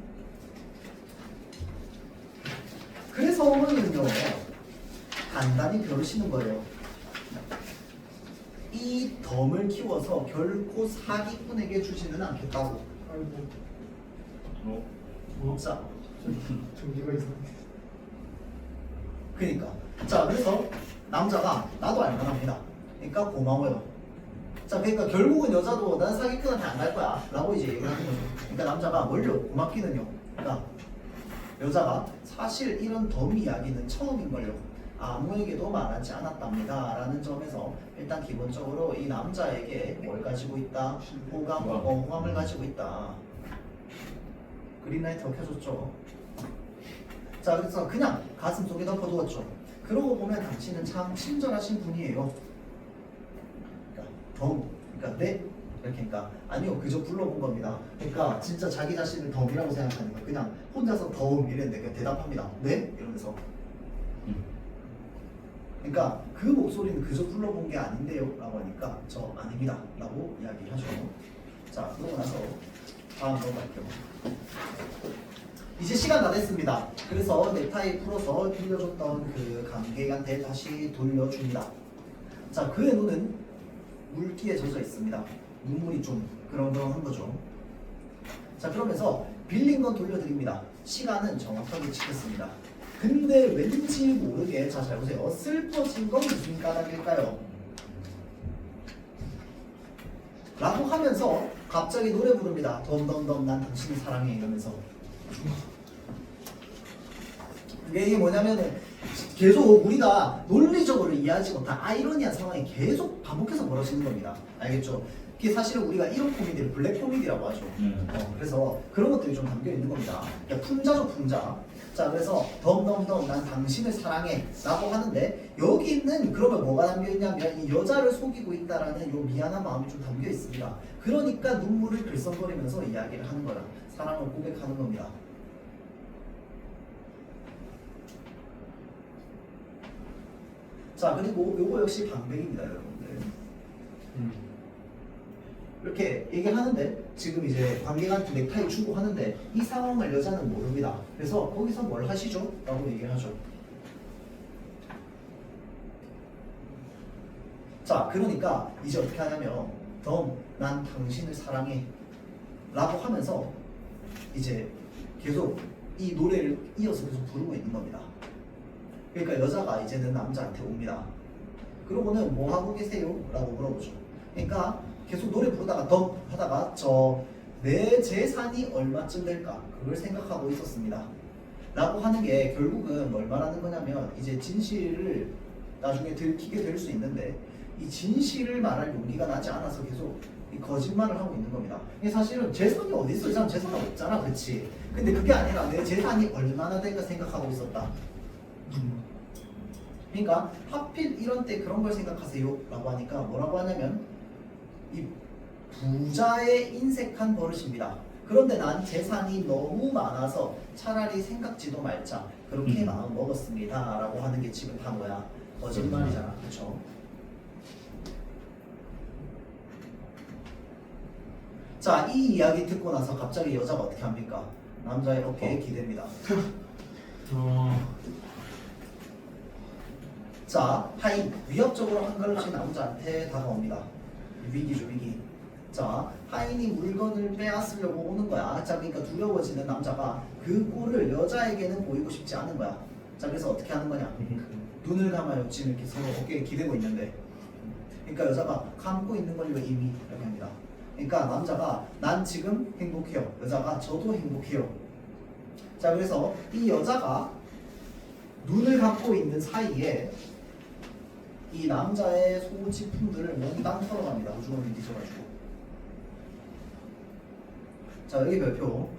그래서 어머니는요, 단단히 벼르시는 거예요. 이 덤을 키워서 결코 사기꾼에게 주지는 않겠다고. 자, 전기가 이상해. 그러니까 자, 그래서 남자가 나도 알만합니다. 그러니까 고마워요. 자, 그러니까 결국은 여자도 난 사기꾼한테 안 갈 거야 라고 이제 얘기를 하는 거죠. 그러니까 남자가 뭘요? 고맙기는요. 그러니까 여자가 사실 이런 덤 이야기는 처음인걸요. 아무에게도 말하지 않았답니다 라는 점에서 일단 기본적으로 이 남자에게 뭘 가지고 있다? 호감을 가지고 있다. 그린라이트가 켜졌죠. 자, 그래서 그냥 가슴 속에 덮어두었죠. 그러고 보면 당신은 참 친절하신 분이에요. 그러니까 덤, 그러니까 네, 이렇게, 그러니까 아니요, 그저 불러본 겁니다. 그러니까 진짜 자기 자신을 덤이라고 생각하니까 그냥 혼자서 덤 이랬는데 그냥 대답합니다. 네? 이러면서. 그러니까 그 목소리는 그저 불러본 게 아닌데요 라고 하니까 저 아닙니다 라고 이야기를 하죠. 자, 그러고 나서 다음 넘어갈게요. 이제 시간 다 됐습니다. 그래서 넥타이 풀어서 빌려줬던 그 관객한테 다시 돌려줍니다. 자, 그의 눈은 물기에 젖어 있습니다. 눈물이 좀 그렁그렁한 거죠. 자, 그러면서 빌린 건 돌려드립니다. 시간은 정확하게 지켰습니다. 근데 왠지 모르게, 자, 잘 보세요. 슬퍼진 건 무슨 까닭일까요? 라고 하면서 갑자기 노래 부릅니다. 덤덤덤 난 당신을 사랑해 이러면서. 이게 뭐냐면은 계속 우리가 논리적으로 이해하지 못한 아이러니한 상황이 계속 반복해서 벌어지는 겁니다. 알겠죠? 이게 사실은 우리가 이런 코미디를 블랙 코미디라고 하죠. 그래서 그런 것들이 좀 담겨 있는 겁니다. 그러니까 풍자죠, 풍자. 자, 그래서 덤덤덤 난 당신을 사랑해 라고 하는데 여기는 그러면 뭐가 담겨 있냐면 이 여자를 속이고 있다라는 요 미안한 마음이 좀 담겨 있습니다. 그러니까 눈물을 글썽거리면서 이야기를 하는 거라. 사랑을 고백하는 겁니다. 자, 그리고 요거 역시 방백입니다, 여러분들. 이렇게 얘기하는데 지금 이제 관객한테 넥타이 주고 하는데 이 상황을 여자는 모릅니다. 그래서 거기서 뭘 하시죠? 라고 얘기를 하죠. 자, 그러니까 이제 어떻게 하냐면 덤, 난 당신을 사랑해 라고 하면서 이제 계속 이 노래를 이어서 계속 부르고 있는 겁니다. 그러니까 여자가 이제는 남자한테 옵니다. 그러고는 뭐 하고 계세요? 라고 물어보죠. 그러니까 계속 노래 부르다가 덤 하다가 내 재산이 얼마쯤 될까? 그걸 생각하고 있었습니다. 라고 하는 게 결국은 뭘 말하는 거냐면 이제 진실을 나중에 들키게 될 수 있는데 이 진실을 말할 용기가 나지 않아서 계속 이 거짓말을 하고 있는 겁니다. 이게 사실은 재산이 어디 있어? 이 사람 재산 없잖아, 그렇지? 근데 그게 아니라 내 재산이 얼마나 될까 생각하고 있었다. 그러니까 하필 이런 때 그런 걸 생각하세요 라고 하니까 뭐라고 하냐면 이 부자의 인색한 버릇입니다. 그런데 난 재산이 너무 많아서 차라리 생각지도 말자 그렇게 마음 먹었습니다 라고 하는 게 지금 다 뭐야? 거짓말이잖아. 그쵸? 자, 이 이야기 듣고 나서 갑자기 여자가 어떻게 합니까? 남자의 어깨에 기댑니다. 자, 하인 위협적으로 한 걸음씩 남자한테 다가옵니다. 위기죠, 위기. 자, 하인이 물건을 빼앗으려고 오는 거야. 자, 그러니까 두려워지는 남자가 그 꼴을 여자에게는 보이고 싶지 않은 거야. 자, 그래서 어떻게 하는 거냐? 눈을 감아요. 지금 이렇게 서로 어깨에 기대고 있는데. 그러니까 여자가 감고 있는 걸로 이미 이렇게 합니다. 그러니까 남자가 난 지금 행복해요. 여자가 저도 행복해요. 자, 그래서 이 여자가 눈을 감고 있는 사이에 이 남자의 소지품들을 몽땅 털어갑니다. 우주머니 뒤져가지고. 자, 여기 별표.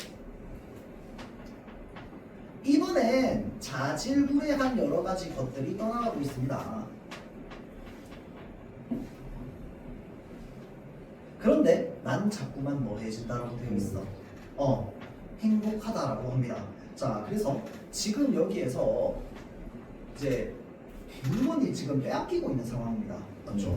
이번엔 자질구레한 여러 가지 것들이 떠나가고 있습니다. 그런데 난 자꾸만 뭐해진다라고 되어 있어. 행복하다라고 합니다. 자, 그래서 지금 여기에서 이제 물건이 지금 빼앗기고 있는 상황입니다. 맞죠?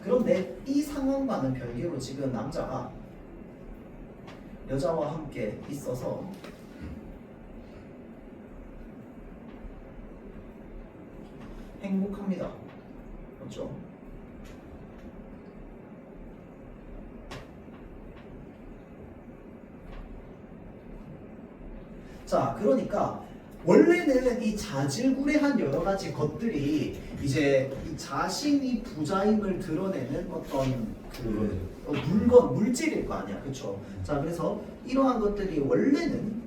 그런데 이 상황과는 별개로 지금 남자가 여자와 함께 있어서 행복합니다. 맞죠? 자, 그러니까 원래는 이 자질구레한 여러 가지 것들이 이제 이 자신이 부자임을 드러내는 어떤 그 물건, 물질일 거 아니야, 그렇죠? 자, 그래서 이러한 것들이 원래는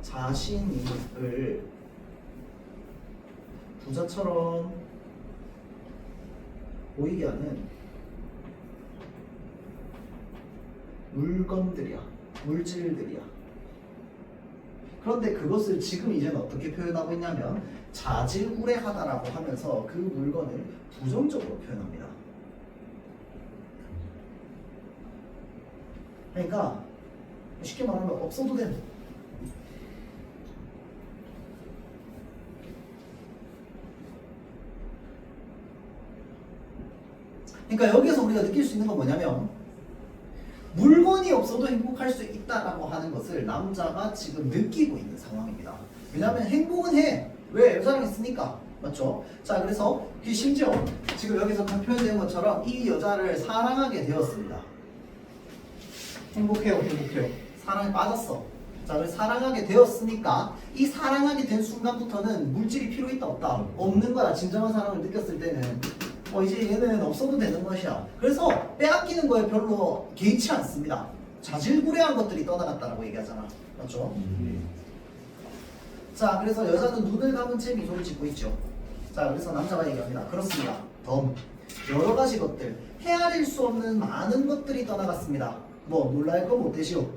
자신을 부자처럼 보이게 하는 물건들이야, 물질들이야. 그런데 그것을 지금 이제는 어떻게 표현하고 있냐면 자질구레하다라고 하면서 그 물건을 부정적으로 표현합니다. 그러니까 쉽게 말하면 없어도 돼. 그러니까 여기서 우리가 느낄 수 있는 건 뭐냐면 물건이 없어도 행복할 수 있다라고 하는 것을 남자가 지금 느끼고 있는 상황입니다. 왜냐하면 행복은 해. 왜? 여자랑 있으니까. 맞죠? 자, 그래서 심지어 지금 여기서 표현된 것처럼 이 여자를 사랑하게 되었습니다. 행복해요, 행복해요. 사랑에 빠졌어. 자, 그래서 사랑하게 되었으니까 이 사랑하게 된 순간부터는 물질이 필요 있다 없다? 없는 거야. 진정한 사랑을 느꼈을 때는 이제 얘는 없어도 되는 것이야. 그래서 빼앗기는 거에 별로 개의치 않습니다. 자질구레한 것들이 떠나갔다라고 얘기하잖아. 맞죠? 자, 그래서 여자는 눈을 감은 채 미소를 짓고 있죠. 자, 그래서 남자가 얘기합니다. 그렇습니다. 여러 가지 것들, 헤아릴 수 없는 많은 것들이 떠나갔습니다. 뭐 놀랄 거 못 되시오.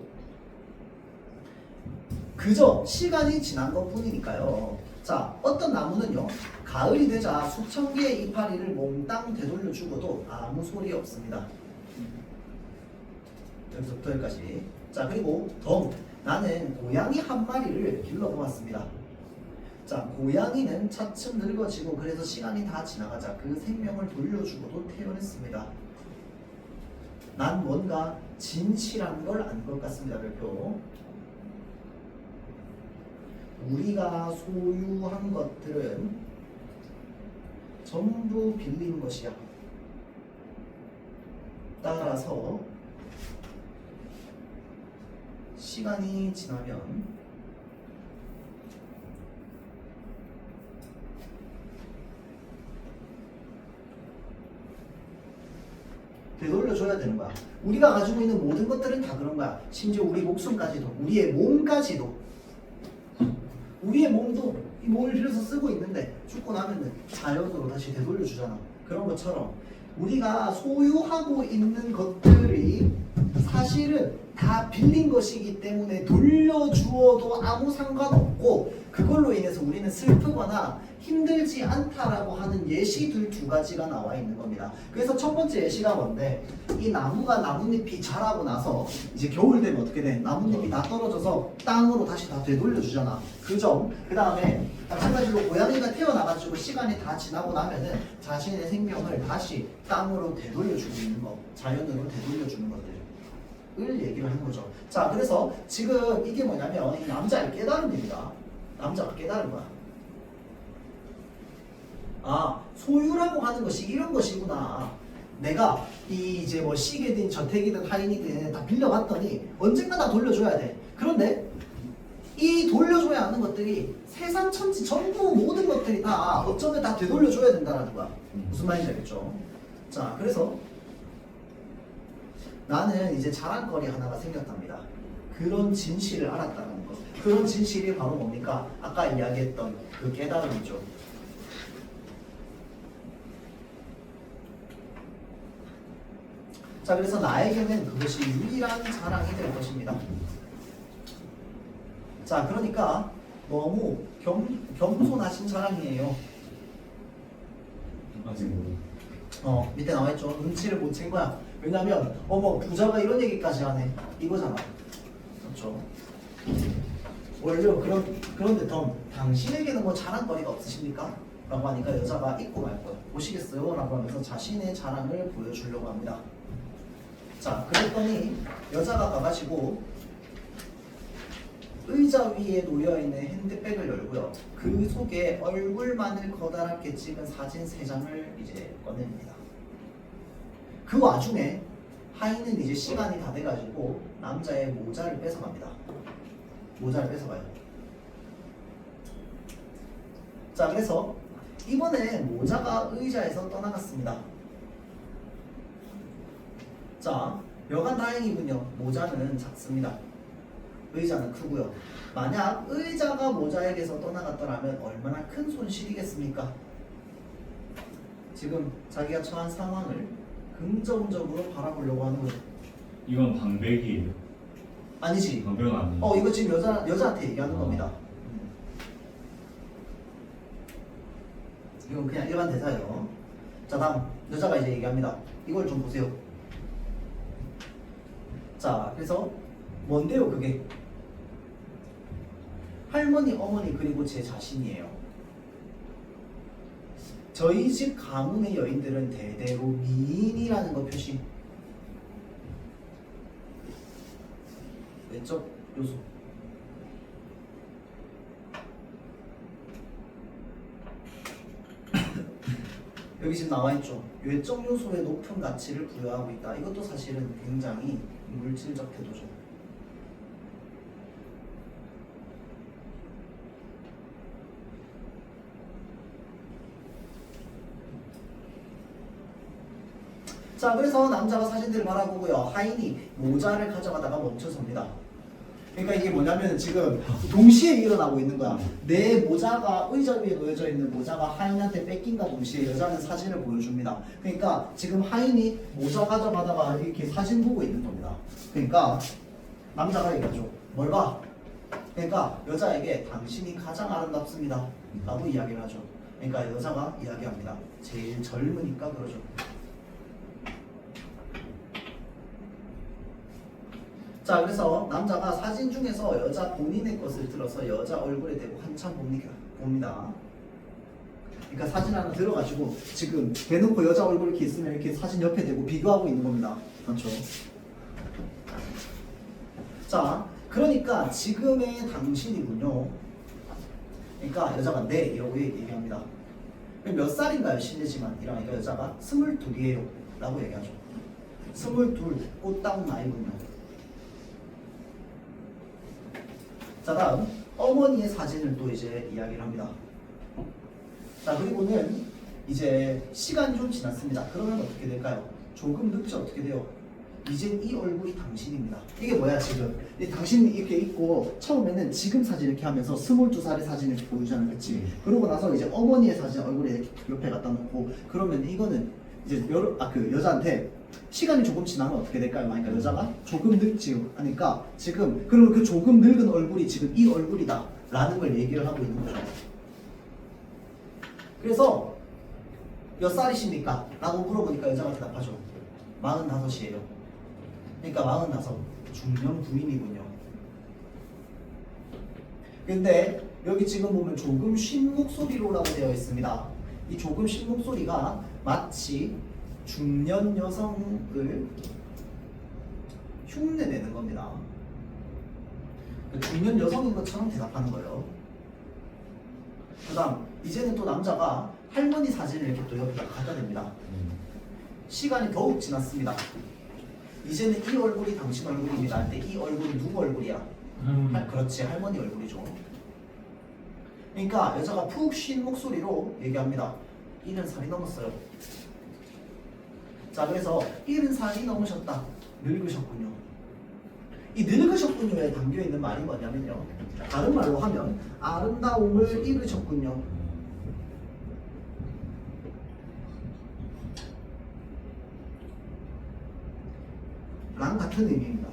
그저 시간이 지난 것 뿐이니까요. 자, 어떤 나무는요, 가을이 되자 수천 개의 이파리를 몽땅 되돌려 주고도 아무 소리 없습니다. 여기서부터 여기까지. 자, 그리고 나는 고양이 한 마리를 길러보았습니다. 자, 고양이는 차츰 늙어지고 그래서 시간이 다 지나가자 그 생명을 돌려주고도 태어났습니다. 난 뭔가 진실한 걸 안 것 같습니다. 별표. 우리가 소유한 것들은 전부 빌린 것이야. 따라서 시간이 지나면 되돌려줘야 되는 거야. 우리가 가지고 있는 모든 것들은 다 그런 거야. 심지어 우리 목숨까지도, 우리의 몸까지도. 우리의 몸도 이 몸을 빌려서 쓰고 있는데 죽고 나면은 자연으로 다시 되돌려 주잖아. 그런 것처럼 우리가 소유하고 있는 것들이 사실은 다 빌린 것이기 때문에 돌려주어도 아무 상관없고 그걸로 인해서 우리는 슬프거나 힘들지 않다라고 하는 예시들 두 가지가 나와 있는 겁니다. 그래서 첫 번째 예시가 뭔데 이 나무가 나뭇잎이 자라고 나서 이제 겨울 되면 어떻게 돼? 나뭇잎이 다 떨어져서 땅으로 다시 다 되돌려주잖아. 그 점. 그 다음에 마찬가지로 고양이가 태어나가지고 시간이 다 지나고 나면은 자신의 생명을 다시 땅으로 되돌려주고 있는 거, 자연으로 되돌려주는 것들을 얘기를 하는 거죠. 자, 그래서 지금 이게 뭐냐면 이 남자의 깨달음입니다. 남자가 깨달은 거야. 아, 소유라고 하는 것이 이런 것이구나. 내가 이 이제 뭐 시계든 저택이든 하인이든 다 빌려봤더니 언젠가 다 돌려줘야 돼. 그런데 이 돌려줘야 하는 것들이 세상 천지 전부 모든 것들이 다 어쩌면 다 되돌려줘야 된다는 거야. 무슨 말인지 알겠죠? 자, 그래서 나는 이제 자랑거리 하나가 생겼답니다. 그런 진실을 알았다는 것. 그런 진실이 바로 뭡니까? 아까 이야기했던 그 깨달음이죠. 자, 그래서 나에게는 그것이 유일한 자랑이 될 것입니다. 자, 그러니까 너무 겸손하신 자랑이에요. 아직 모르. 밑에 나와있죠. 눈치를 못 챈 거야. 왜냐면 어머 부자가 이런 얘기까지 하네 이거잖아. 그렇죠? 원래 그런데 덤 당신에게는 뭐 자랑거리가 없으십니까? 라고 하니까 여자가 잊고 말 거야. 보시겠어요? 라고 하면서 자신의 자랑을 보여주려고 합니다. 자, 그랬더니 여자가 가가지고 의자 위에 놓여있는 핸드백을 열고요. 그 속에 얼굴만을 커다랗게 찍은 사진 3장을 이제 꺼냅니다. 그 와중에 하인은 이제 시간이 다 돼가지고 남자의 모자를 뺏어갑니다. 모자를 뺏어가요. 자, 그래서 이번에 모자가 의자에서 떠나갔습니다. 자, 여간 다행이군요. 모자는 작습니다. 의자는 크고요. 만약 의자가 모자에게서 떠나갔더라면 얼마나 큰 손실이겠습니까? 지금 자기가 처한 상황을 긍정적으로 바라보려고 하는 거죠. 이건 방백이에요. 아니지. 방백은 아니에요. 이거 지금 여자한테 얘기하는 겁니다. 이건 그냥 일반 대사예요. 자, 다음 여자가 이제 얘기합니다. 이걸 좀 보세요. 자, 그래서 뭔데요 그게? 할머니, 어머니 그리고 제 자신이에요. 저희 집 가문의 여인들은 대대로 미인이라는 거 표시. 외적 요소. 여기 지금 나와있죠. 외적 요소에 높은 가치를 부여하고 있다. 이것도 사실은 굉장히 물질적 태도죠. 자, 그래서 남자가 사진들을 바라보고요. 하인이 모자를 가져가다가 멈춰섭니다. 그러니까 이게 뭐냐면 지금 동시에 일어나고 있는 거야. 내 모자가 의자 위에 놓여져 있는 모자가 하인한테 뺏긴과 동시에 여자는 사진을 보여줍니다. 그러니까 지금 하인이 모자 가져가다가 이렇게 사진 보고 있는 겁니다. 그러니까 남자가 얘기하죠. 뭘 봐? 그러니까 여자에게 당신이 가장 아름답습니다 라고 이야기를 하죠. 그러니까 여자가 이야기합니다. 제일 젊으니까 그러죠. 자, 그래서 남자가 사진 중에서 여자 본인의 것을 들어서 여자 얼굴에 대고 한참 봅니다. 그러니까 사진 하나 들어가지고 지금 대놓고 여자 얼굴 이렇게 있으면 이렇게 사진 옆에 대고 비교하고 있는 겁니다. 그렇죠? 자, 그러니까 지금의 당신이군요. 그러니까 여자가 네 이러고 얘기합니다. 몇 살인가요? 실례지만 이러니까 여자가 22이에요 라고 얘기하죠. 22 꽃다운 나이군요. 자, 다음 어머니의 사진을 또 이제 이야기를 합니다. 자, 그리고는 이제 시간이 좀 지났습니다. 그러면 어떻게 될까요? 조금 늦죠. 어떻게 돼요? 이젠 이 얼굴이 당신입니다. 이게 뭐야 지금? 당신이 이렇게 있고 처음에는 지금 사진 이렇게 하면서 22살의 사진을 이렇게 보여주잖아, 그치? 그러고 나서 이제 어머니의 사진 얼굴에 이렇게 옆에 갖다 놓고 그러면 이거는 이제 그 여자한테 시간이 조금 지나면 어떻게 될까요? 그러니까 여자가 조금 늙지 하니까 지금 그러면 그 조금 늙은 얼굴이 지금 이 얼굴이다 라는 걸 얘기를 하고 있는 거죠. 그래서 몇 살이십니까? 라고 물어보니까 여자가 대답하죠. 45이에요. 그러니까 45 중년 부인이군요. 근데 여기 지금 보면 조금 쉰 목소리로라고 되어 있습니다. 이 조금 쉰 목소리가 마치 중년 여성을 흉내내는 겁니다. 중년 여성인 것처럼 대답하는 거예요. 그 다음 이제는 또 남자가 할머니 사진을 이렇게 또 옆에다 갖다 댑니다. 시간이 더욱 지났습니다. 이제는 이 얼굴이 당신 얼굴입니다. 할 때 이 얼굴이 누구 얼굴이야? 그렇지, 할머니 얼굴이죠. 그러니까 여자가 푹 쉰 목소리로 얘기합니다. 70살이 넘었어요. 자, 그래서 70살이 넘으셨다. 늙으셨군요. 이 늙으셨군요에 담겨있는 말이 뭐냐면요, 다른 말로 하면 아름다움을 잃으셨군요. 랑 같은 의미입니다.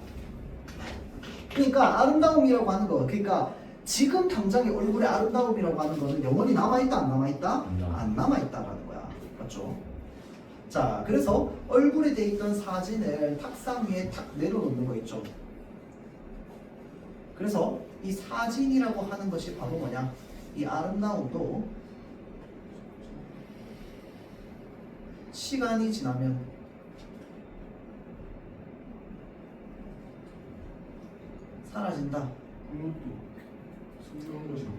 그러니까 아름다움이라고 하는 거, 그러니까 지금 당장의 얼굴의 아름다움이라고 하는 거는 영원히 남아있다 안 남아있다? 안 남아있다라는 거야. 맞죠? 자, 그래서 얼굴에 돼 있던 사진을 탁상 위에 탁 내려놓는 거 있죠. 그래서 이 사진이라고 하는 것이 바로 뭐냐? 이 아름다움도 시간이 지나면 사라진다.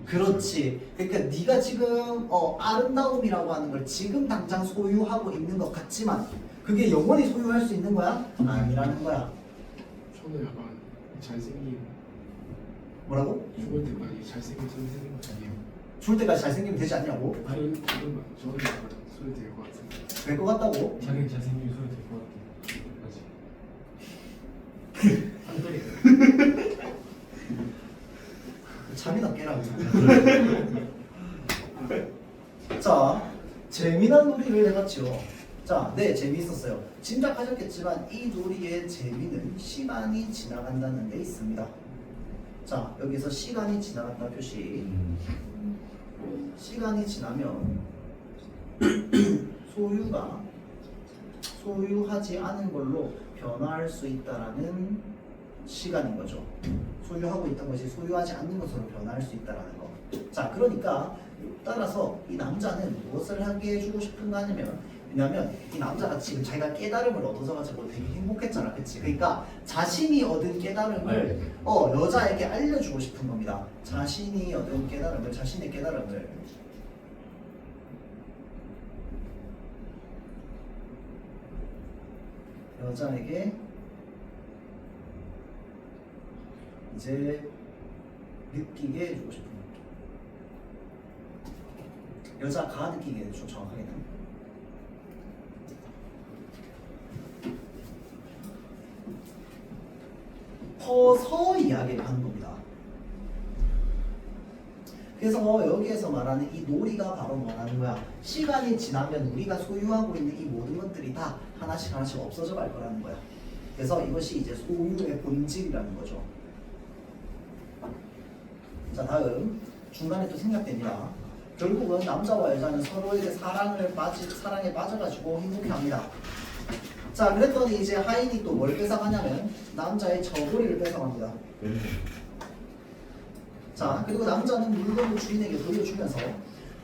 그렇지. 그러니까 네가 지금 아름다움이라고 하는 걸 지금 당장 소유하고 있는 것 같지만 그게 영원히 소유할 수 있는 거야? 아니라는 거야. 저는 약간 잘생긴 뭐라고? 죽을 때까지 잘생긴 선생님 아니에요? 죽을 때까지 잘생기면 되지 않냐고? 아니 저는 약간 소리 될 것 같은데. 될 것 같다고? 자기 잘생긴 소리 될 것 같아. 맞지? 안 때리네. 잠이나 깨라고. 자, 재미난 놀이를 해봤죠. 자, 네, 재미있었어요. 짐작하셨겠지만 이 놀이의 재미는 시간이 지나간다는 데 있습니다. 자, 여기서 시간이 지나간다 표시. 시간이 지나면 소유가 소유하지 않은 걸로 변화할 수 있다라는 시간인 거죠. 소유하고 있던 것이 소유하지 않는 것으로 변화할 수 있다라는 거. 자, 그러니까 따라서 이 남자는 무엇을 하게 해주고 싶은가 하냐면, 왜냐면 이 남자가 지금 자기가 깨달음을 얻어서 가지고 되게 행복했잖아, 그치? 그러니까 자신이 얻은 깨달음을 여자에게 알려주고 싶은 겁니다. 자신이 얻은 깨달음을, 자신의 깨달음을 여자에게 이제 느끼게 해주고 싶은 거예요. 여자가 느끼게 해주죠, 정확하게는. 퍼서 이야기를 하는 겁니다. 그래서 여기에서 말하는 이 놀이가 바로 뭐라는 거야? 시간이 지나면 우리가 소유하고 있는 이 모든 것들이 다 하나씩 하나씩 없어져 갈 거라는 거야. 그래서 이것이 이제 소유의 본질이라는 거죠. 자, 다음 중간에 또 생략됩니다. 결국은 남자와 여자는 서로에게 사랑에 빠져가지고 행복해합니다. 자, 그랬더니 이제 하인이 또 뭘 뺏어가냐면 남자의 저고리를 뺏어갑니다. 자, 그리고 남자는 물건을 주인에게 돌려주면서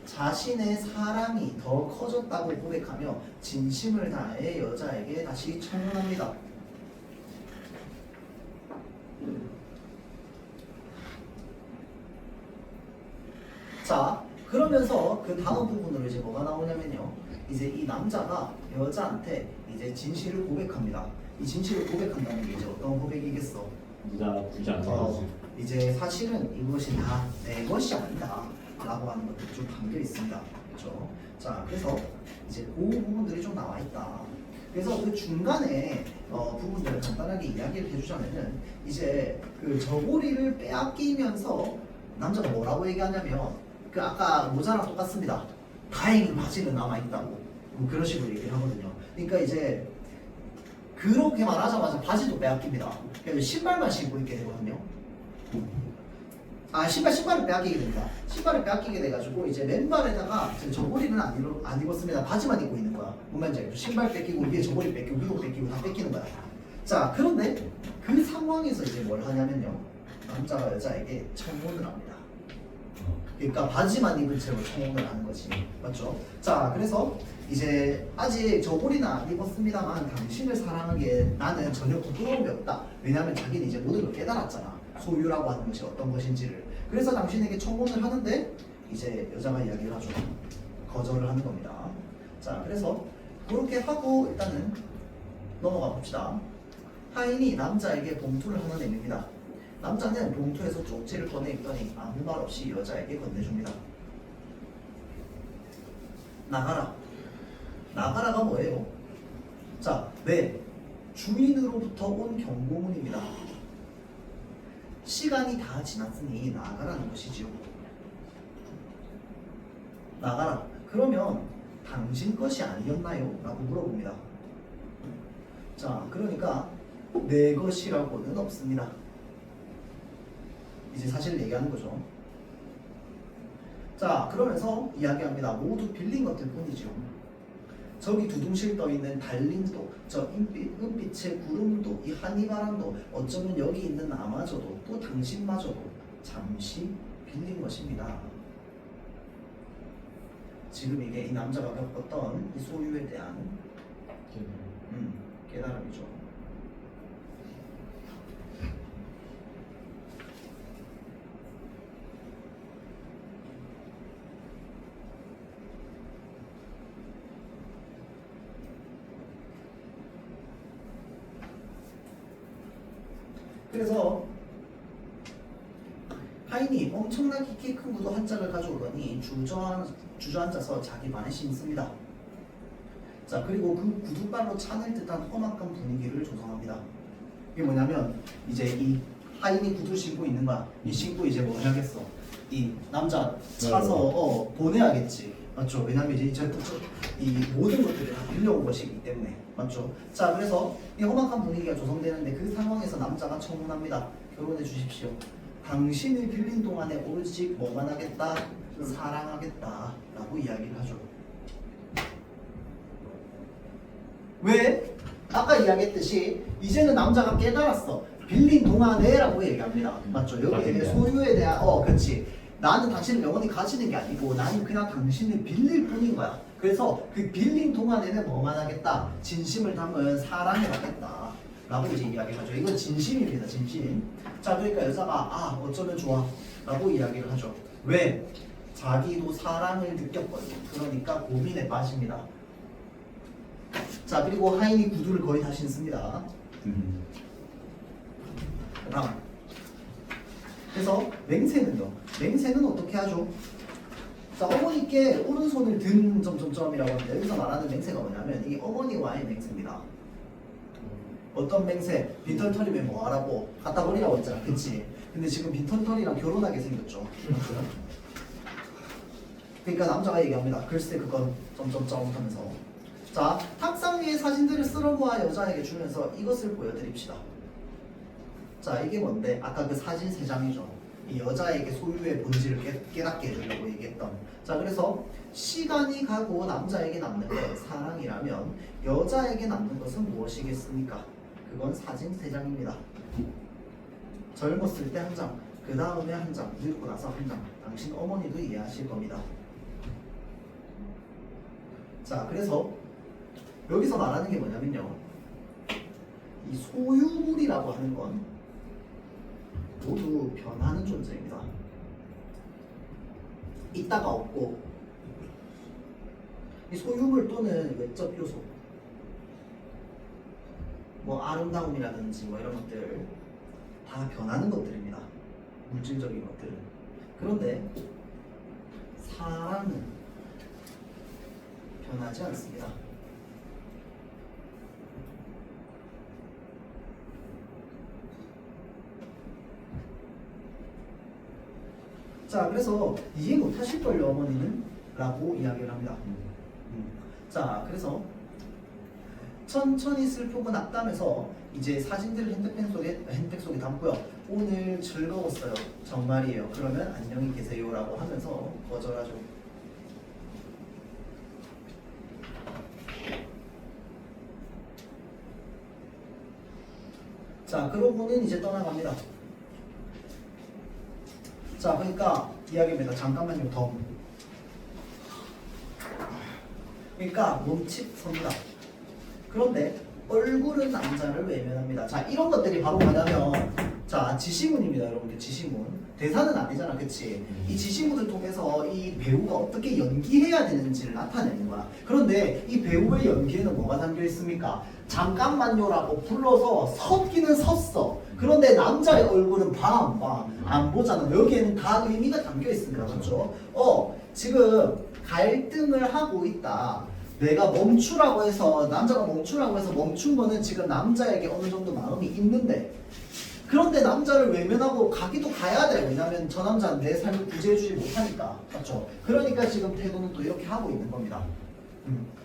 자신의 사랑이 더 커졌다고 고백하며 진심을 다해 여자에게 다시 청혼합니다. 자, 그러면서 그 다음 부분으로 이제 뭐가 나오냐면요, 이제 이 남자가 여자한테 이제 진실을 고백합니다. 이 진실을 고백한다는 게 이제 어떤 고백이겠어? 네가 굳이 안 사지. 이제 사실은 이것이 다 내 것이 아니다 라고 하는 것들이 좀 담겨 있습니다. 그렇죠? 자, 그래서 이제 그 부분들이 좀 나와 있다. 그래서 그 중간에 부분들을 간단하게 이야기를 해주자면은 이제 그 저고리를 빼앗기면서 남자가 뭐라고 얘기하냐면, 그 아까 모자랑 똑같습니다. 다행히 바지는 남아 있다고. 뭐 그런 식으로 얘기를 하거든요. 그러니까 이제 그렇게 말하자마자 바지도 빼앗깁니다. 그래서 신발만 신고 있게 되거든요. 신발을 빼앗기게 됩니다. 신발을 빼앗기게 돼가지고 이제 맨발에다가 저고리는 안 입었습니다. 바지만 입고 있는 거야. 뭔 말인지 알죠? 신발 뺏기고 위에 저고리 뺏기고 위로 뺏기고 다 뺏기는 거야. 자, 그런데 그 상황에서 이제 뭘 하냐면요. 남자가 여자에게 청혼을 합니다. 그러니까 바지만 입은 채로 청혼을 하는 거지. 맞죠? 자, 그래서 이제 아직 저고리는 안 입었습니다만 당신을 사랑하기에 나는 전혀 부끄러움이 없다. 왜냐하면 자기는 이제 모든 걸 깨달았잖아. 소유라고 하는 것이 어떤 것인지를. 그래서 당신에게 청혼을 하는데 이제 여자가 이야기를 하죠. 거절을 하는 겁니다. 자, 그래서 그렇게 하고 일단은 넘어가 봅시다. 하인이 남자에게 봉투를 하나 내밉니다. 남자는 봉투에서 쪽지를 꺼내 읽더니 아무 말 없이 여자에게 건네줍니다. 나가라. 나가라가 뭐예요? 자, 네. 주인으로부터 온 경고문입니다. 시간이 다 지났으니 나가라는 것이지요. 나가라. 그러면 당신 것이 아니었나요? 라고 물어봅니다. 자, 그러니까 내 것이라고는 없습니다. 이제 사실 얘기하는 거죠. 자, 그러면서 이야기합니다. 모두 빌린 것들 뿐이죠. 저기 두둥실 떠있는 달림도, 저 은빛의 구름도, 이 한이바람도, 어쩌면 여기 있는 나마저도, 또 당신마저도 잠시 빌린 것입니다. 지금 이게 이 남자가 겪었던 이 소유에 대한 깨달음이죠. 그래서 하인이 엄청나게 키 큰 구두 한 짝을 가져오더니 주저앉아서 자기 반에 신습니다. 자, 그리고 그 구두발로 차낼 듯한 험악한 분위기를 조성합니다. 이게 뭐냐면 이제 이 하인이 구두 신고 있는 거야. 이 신고 이제 뭐 해야겠어? 이 남자 차서 보내야겠지. 맞죠? 왜냐면 이제 이 모든 것들을 다 빌려온 것이기 때문에. 맞죠? 자, 그래서 이 험악한 분위기가 조성되는데 그 상황에서 남자가 청혼합니다. 결혼해 주십시오. 당신을 빌린 동안에 오직 뭐만 하겠다? 사랑하겠다 라고 이야기를 하죠. 왜? 아까 이야기했듯이 이제는 남자가 깨달았어. 빌린 동안에 라고 얘기합니다. 맞죠? 여기 소유에 대한 그렇지. 나는 당신을 영원히 가지는 게 아니고 나는 그냥 당신을 빌릴 뿐인 거야. 그래서 그 빌린 동안에는 뭐만 하겠다? 진심을 담은 사랑을 하겠다 라고 이제 이야기를 하죠. 이건 진심입니다. 진심. 자, 그러니까 여자가 어쩌면 좋아 라고 이야기를 하죠. 왜? 자기도 사랑을 느꼈거든요. 그러니까 고민에 빠집니다. 자, 그리고 하인이 구두를 거의 다 신습니다. 다음. 그래서 맹세는요. 맹세는 어떻게 하죠? 자, 어머니께 오른손을 든 점점점이라고 합니다. 여기서 말하는 맹세가 뭐냐면 이게 어머니와의 맹세입니다. 어떤 맹세? 빈털터리면 뭐하라고? 갖다 버리라고 했잖아. 그치? 근데 지금 빈털터리랑 결혼하게 생겼죠. 그러니까 남자가 얘기합니다. 글쎄 그건 점점점 하면서. 자, 탁상 위에 사진들을 쓸어모아 여자에게 주면서 이것을 보여드립시다. 자, 이게 뭔데? 아까 그 사진 3장이죠. 이 여자에게 소유의 본질을 깨닫게 해주려고 얘기했던. 자, 그래서 시간이 가고 남자에게 남는 건 사랑이라면 여자에게 남는 것은 무엇이겠습니까? 그건 사진 3장입니다. 젊었을 때 한 장, 그 다음에 한 장, 늙고 나서 한 장. 당신 어머니도 이해하실 겁니다. 자, 그래서 여기서 말하는 게 뭐냐면요. 이 소유물이라고 하는 건 모두 변하는 존재입니다. 있다가 없고, 이 소유물 또는 외적 요소, 뭐 아름다움이라든지 뭐 이런 것들 다 변하는 것들입니다. 물질적인 것들은. 그런데 사랑은 변하지 않습니다. 자, 그래서 이해 못하실걸요 어머니는? 라고 이야기를 합니다. 자, 그래서 천천히 슬프고 낙담해서 이제 사진들을 핸드백 속에 담고요. 오늘 즐거웠어요. 정말이에요. 그러면 안녕히 계세요라고 하면서 거절하죠. 자, 그러고는 이제 떠나갑니다. 자, 그러니까 이야기입니다. 잠깐만요. 더. 그러니까 몸집섭니다. 그런데 얼굴은 남자를 외면합니다. 자, 이런 것들이 바로 뭐냐면, 자, 지시문입니다, 여러분들. 지시문. 대사는 아니잖아, 그치? 이 지시문을 통해서 이 배우가 어떻게 연기해야 되는지를 나타내는 거야. 그런데 이 배우의 연기에는 뭐가 담겨 있습니까? 잠깐만요라고 불러서 섰기는 섰어. 그런데 남자의 얼굴은 봐, 안 봐? 안 보잖아. 여기에는 다 의미가 담겨 있습니다, 맞죠? 지금 갈등을 하고 있다. 내가 멈추라고 해서, 남자가 멈추라고 해서 멈춘 거는 지금 남자에게 어느 정도 마음이 있는데, 그런데 남자를 외면하고 가기도 가야 돼. 왜냐면 저 남자는 내 삶을 구제해주지 못하니까. 맞죠? 그러니까 지금 태도는 또 이렇게 하고 있는 겁니다.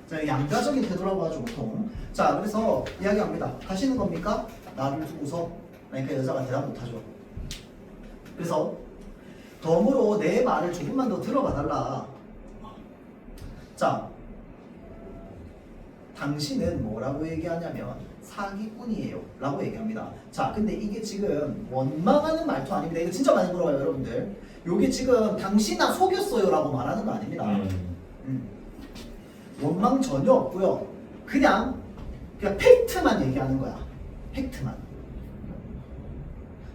자, 양가적인 태도라고 하죠, 보통. 자, 그래서 이야기합니다. 가시는 겁니까? 나를 두고서. 그러니까 여자가 대답 못하죠. 그래서 덤으로 내 말을 조금만 더 들어봐 달라. 자, 당신은 뭐라고 얘기하냐면 사기꾼이에요 라고 얘기합니다. 자, 근데 이게 지금 원망하는 말투 아닙니다. 이거 진짜 많이 물어봐요, 여러분들. 요게 지금 당신 나 속였어요 라고 말하는 거 아닙니다. 원망 전혀 없고요. 그냥 팩트만 얘기하는 거야. 팩트만.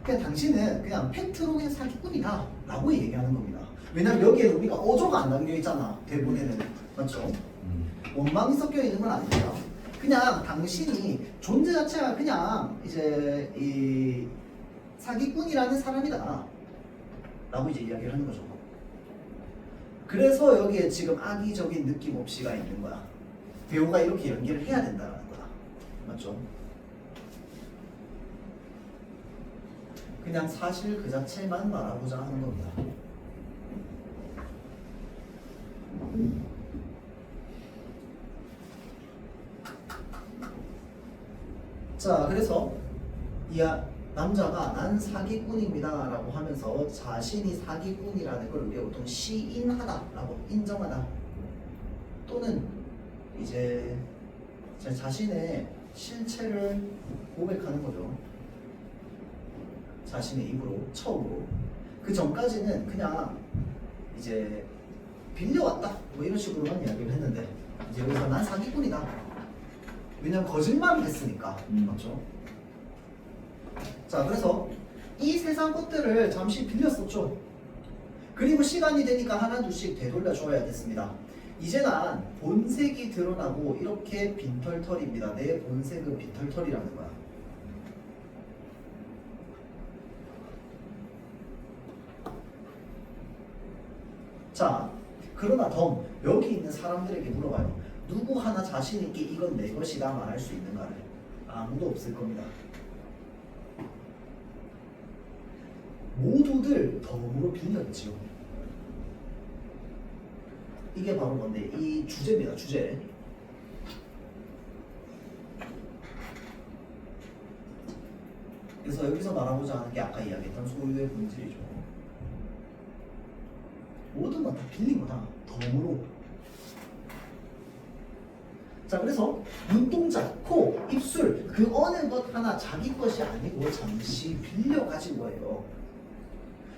그냥 당신은 그냥 팩트로 그냥 사기꾼이다 라고 얘기하는 겁니다. 왜냐면 여기에 우리가 어조가 안 담겨 있잖아, 대본에는. 맞죠? 원망이 섞여 있는 건 아닙니다. 그냥 당신이 존재 자체가 그냥 이제 이 사기꾼이라는 사람이다 라고 이제 이야기를 하는 거죠. 그래서 여기에 지금 악의적인 느낌 없이가 있는 거야. 배우가 이렇게 연기를 해야 된다는 거야. 맞죠? 그냥 사실 그 자체만 말하고자 하는 겁니다. 자, 그래서 이 남자가 난 사기꾼입니다 라고 하면서 자신이 사기꾼이라는 걸 우리가 보통 시인하다 라고 인정하다, 또는 이제 자신의 실체를 고백하는 거죠. 자신의 입으로 처음으로. 그 전까지는 그냥 이제 빌려왔다 뭐 이런 식으로만 이야기를 했는데, 이제 여기서 난 사기꾼이다. 왜냐면 거짓말을 했으니까. 맞죠? 자, 그래서 이 세상 것들을 잠시 빌렸었죠. 그리고 시간이 되니까 하나둘씩 되돌려 줘야 됐습니다. 이제 난 본색이 드러나고 이렇게 빈털털입니다. 내 본색은 빈털털이라는 거야. 자, 그러나 덤, 여기 있는 사람들에게 물어봐요. 누구 하나 자신 있게 이건 내 것이다 말할 수 있는가를? 아무도 없을 겁니다. 모두들 덤으로 빌렸지요. 이게 바로 뭔데? 이 주제입니다. 주제. 그래서 여기서 말하고자 하는 게 아까 이야기했던 소유의 본질이죠. 모든 건 다 빌린 거다. 덤으로. 자, 그래서 눈동자, 코, 입술 그 어느 것 하나 자기 것이 아니고 잠시 빌려가진 거예요.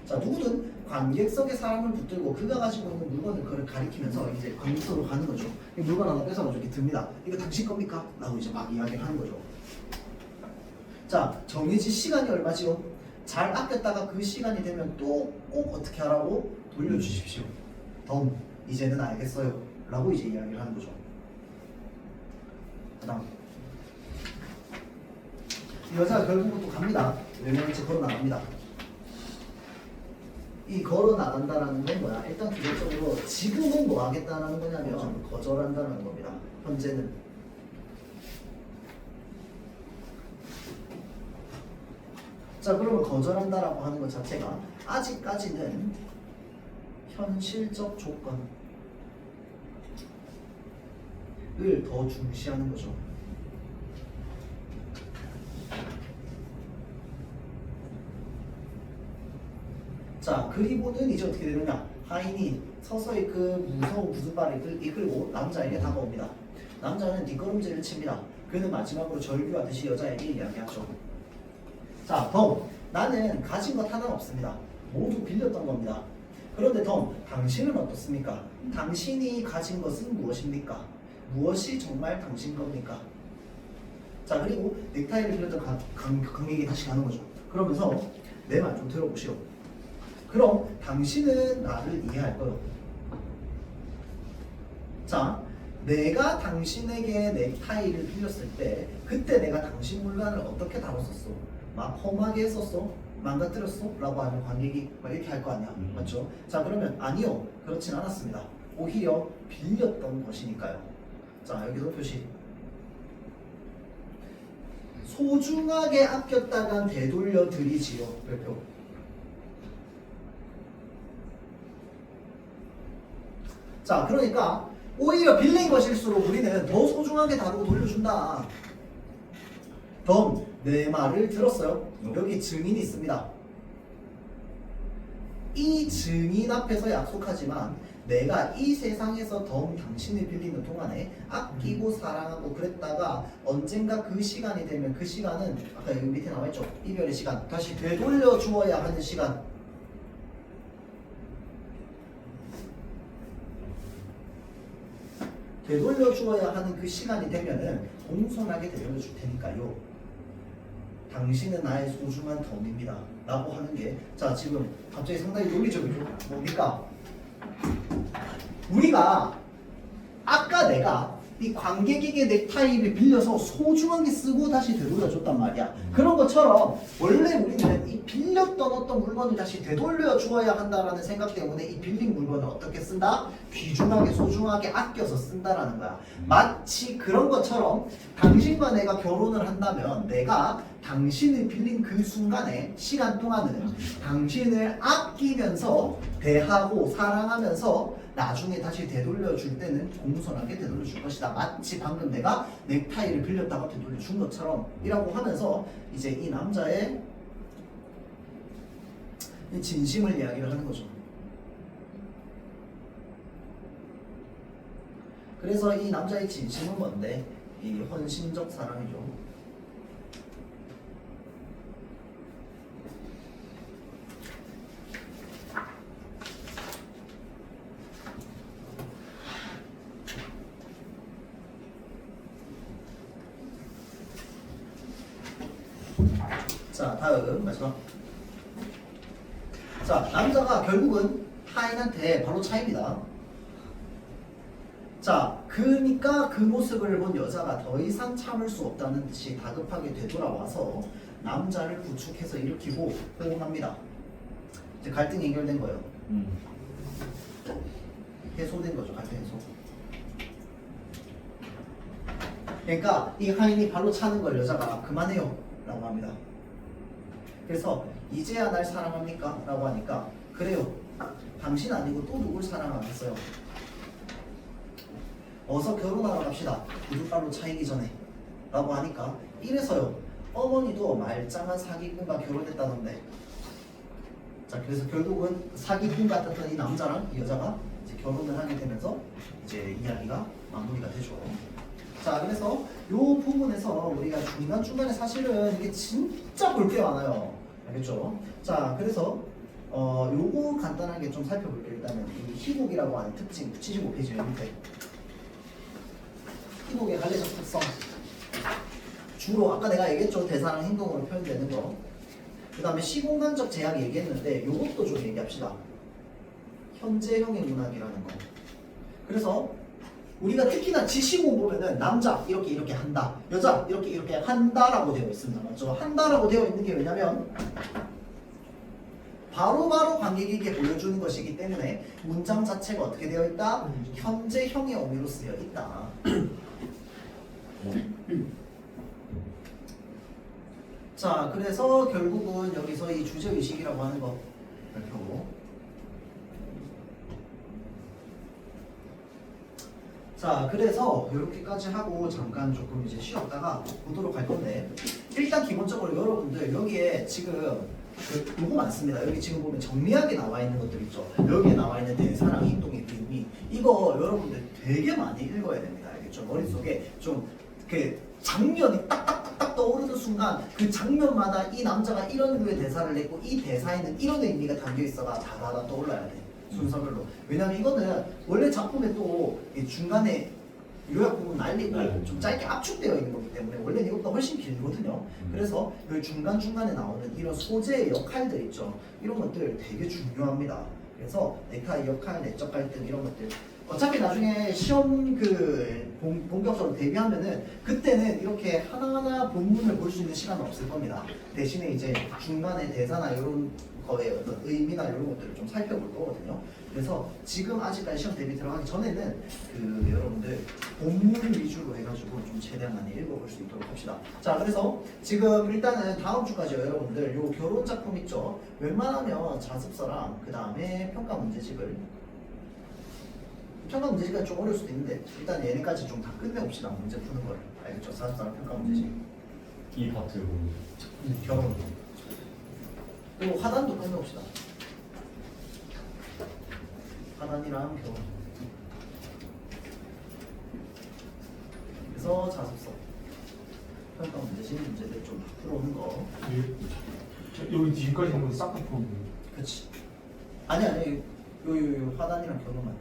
자, 누구든 관객석에 사람을 붙들고 그가 가지고 있는 물건을 그걸 가리키면서 이제 관객석으로 가는 거죠. 이 물건 하나 뺏어가지고 이렇게 듭니다. 이거 당신 겁니까? 라고 이제 막 이야기를 하는 거죠. 자, 정해진 시간이 얼마지요? 잘 아꼈다가 그 시간이 되면 또 꼭 어떻게 하라고? 돌려주십시오. 덤, 이제는 알겠어요. 라고 이제 이야기를 하는 거죠. 그 다음 여자가 결국은 또 갑니다. 외면치 걸어 나갑니다. 이 걸어 나간다라는 건 뭐야? 일단 기본적으로 지금은 뭐 하겠다라는 거냐면 거절한다는 겁니다. 현재는. 자, 그러면 거절한다라고 하는 것 자체가 아직까지는 현실적 조건, 더 중시하는 거죠. 자, 그리고는 이제 어떻게 되느냐? 하인이 서서히 그 무서운 구두발을 이끌고 남자에게 다가옵니다. 남자는 뒷걸음질을 칩니다. 그는 마지막으로 절규와 듯이 여자에게 이야기하죠. 자, 덤, 나는 가진 것 하나 없습니다. 모두 빌렸던 겁니다. 그런데 덤, 당신은 어떻습니까? 당신이 가진 것은 무엇입니까? 무엇이 정말 당신 겁니까? 자, 그리고 넥타이를 빌렸던 관객이 다시 가는 거죠. 그러면서 내 말 좀 들어보시오. 그럼 당신은 나를 이해할 거요. 자, 내가 당신에게 넥타이를 빌렸을 때 그때 내가 당신 물건을 어떻게 다뤘었어? 막 험하게 했었어? 망가뜨렸어? 라고 하면 관객이 막 이렇게 할 거 아니야. 맞죠? 자, 그러면 아니요. 그렇진 않았습니다. 오히려 빌렸던 것이니까요. 자, 여기서 표시. 소중하게 아꼈다간 되돌려 드리지요. 별표. 자, 그러니까 오히려 빌린 것일수록 우리는 더 소중하게 다루고 돌려준다. 덤, 내 말을 들었어요? 여기 증인이 있습니다. 이 증인 앞에서 약속하지만 내가 이 세상에서 덤 당신을 빌리는 동안에 아끼고 사랑하고 그랬다가 언젠가 그 시간이 되면 그 시간은 아까 여기 밑에 나와있죠? 이별의 시간. 다시 되돌려 주어야 하는 시간. 되돌려 주어야 하는 그 시간이 되면은 공손하게 되돌려 줄 테니까요. 당신은 나의 소중한 덤입니다. 라고 하는 게, 자, 지금 갑자기 상당히 논리적이죠. 뭡니까? 우리가 아까 내가 이 관객에게 넥타이를 빌려서 소중하게 쓰고 다시 되돌려줬단 말이야. 그런 것처럼 원래 우리는 이 빌렸던 어떤 물건을 다시 되돌려 주어야 한다라는 생각 때문에 이 빌린 물건을 어떻게 쓴다? 귀중하게 소중하게 아껴서 쓴다라는 거야. 마치 그런 것처럼 당신과 내가 결혼을 한다면 내가 당신을 빌린 그 순간에 시간 동안은 당신을 아끼면서 대하고 사랑하면서 나중에 다시 되돌려 줄 때는 공손하게 되돌려 줄 것이다. 마치 방금 내가 넥타이를 빌렸다가 되돌려 준 것처럼 이라고 하면서 이제 이 남자의 진심을 이야기를 하는 거죠. 그래서 이 남자의 진심은 뭔데? 이 헌신적 사랑이죠. 자, 다음 마지막. 자, 남자가 결국은 하인한테 바로 차입니다. 자, 그러니까 그 모습을 본 여자가 더 이상 참을 수 없다는 듯이 다급하게 되돌아와서 남자를 부축해서 일으키고 호응합니다. 이제 갈등이 해결된 거예요. 해소된 거죠. 갈등 해소. 그러니까 이 하인이 발로 차는 걸 여자가 그만해요 라고 합니다. 그래서 이제야 날 사랑합니까? 라고 하니까 그래요. 당신 아니고 또 누굴 사랑하겠어요? 어서 결혼하러 갑시다. 구두발로 차이기 전에 라고 하니까 이래서요. 어머니도 말짱한 사기꾼과 결혼했다던데. 자, 그래서 결국은 사기꾼 같았던 이 남자랑 이 여자가 이제 결혼을 하게 되면서 이제 이야기가 마무리가 되죠. 자, 그래서 요 부분에서 우리가 중간중간에 사실은 이게 진짜 볼 게 많아요. 알겠죠? 자, 그래서 요거 간단하게 좀 살펴볼게요. 일단은 이 희곡이라고 하는 특징 75페이지 맨 밑에 희곡의 관례적 특성 주로 아까 내가 얘기했죠. 대사랑 행동으로 표현되는 거. 그 다음에 시공간적 제약 얘기했는데 요것도 좀 얘기합시다. 현재형의 문학이라는 거. 그래서 우리가 특히나 지시고 보면은 남자 이렇게 한다, 여자 이렇게 한다라고 되어 있습니다. 맞죠? 한다라고 되어 있는 게 왜냐면 바로바로 관객에게 보여주는 것이기 때문에 문장 자체가 어떻게 되어 있다? 현재형의 어미로 쓰여 있다. 자, 그래서 결국은 여기서 이 주제의식이라고 하는 거 발표고. 자, 그래서 이렇게까지 하고 잠깐 조금 이제 쉬었다가 보도록 할 건데, 일단 기본적으로 여러분들 여기에 지금 요거 많습니다. 여기 지금 보면 정리하게 나와 있는 것들 있죠. 여기에 나와 있는 대사랑 행동의 의미, 이거 여러분들 되게 많이 읽어야 됩니다. 알겠죠? 머릿속에 좀 그 장면이 딱딱딱 떠오르는 순간 그 장면마다 이 남자가 이런 류의 대사를 냈고 이 대사에는 이런 의미가 담겨 있어가 다다다 떠올라야 돼. 순서별로. 왜냐면 이거는 원래 작품에 또 이 중간에 요약 부분 날리고 네. 좀 짧게 압축되어 있는 거기 때문에 원래 이것보다 훨씬 길거든요. 그래서 여기 중간중간에 나오는 이런 소재의 역할들 있죠. 이런 것들 되게 중요합니다. 그래서 넥타이 역할, 내적 갈등 이런 것들 어차피 나중에 시험 본격적으로 대비하면은 그때는 이렇게 하나하나 본문을 볼 수 있는 시간은 없을 겁니다. 대신에 이제 중간에 대사나 이런 거의 어떤 의미나 이런 것들을 좀 살펴볼 거거든요. 그래서 지금 아직까지 시험 대비 들어가기 전에는 여러분들 본문 위주로 해가지고 좀 최대한 많이 읽어볼 수 있도록 합시다. 자, 그래서 지금 일단은 다음 주까지요, 여러분들 요 결혼 작품 있죠. 웬만하면 자습서랑 그 다음에 평가 문제집을 평가 문제집까지 좀 어려울 수도 있는데 일단 얘네까지 좀 다 끝내봅시다. 문제 푸는 걸 알겠죠? 자습서랑 평가 문제집. 이 파트 보면 결혼. 그리고 화단도 끝내봅시다. 화단이랑 결혼. 그래서 자습서. 평가 문제집 문제들 좀 풀어오는 거. 여기 뒤까지 한번 싹 다 풀었네. 그치. 아니 요 화단이랑 결혼만.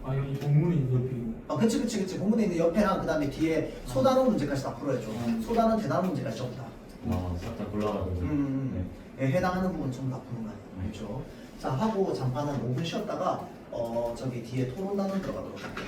아니 이 본문이 옆에 아 그치. 본문에 있는 옆에랑 그 다음에 뒤에 소단원 문제까지 다 풀어야죠. 소단원 대단원 문제까지 전부 다. 싹다 골라가지고 예, 해당하는 부분 전부 다 푸는 거야. 그렇죠. 자 하고 잠깐 한 5분 쉬었다가 저기 뒤에 토론 단원 들어가도록 할게요.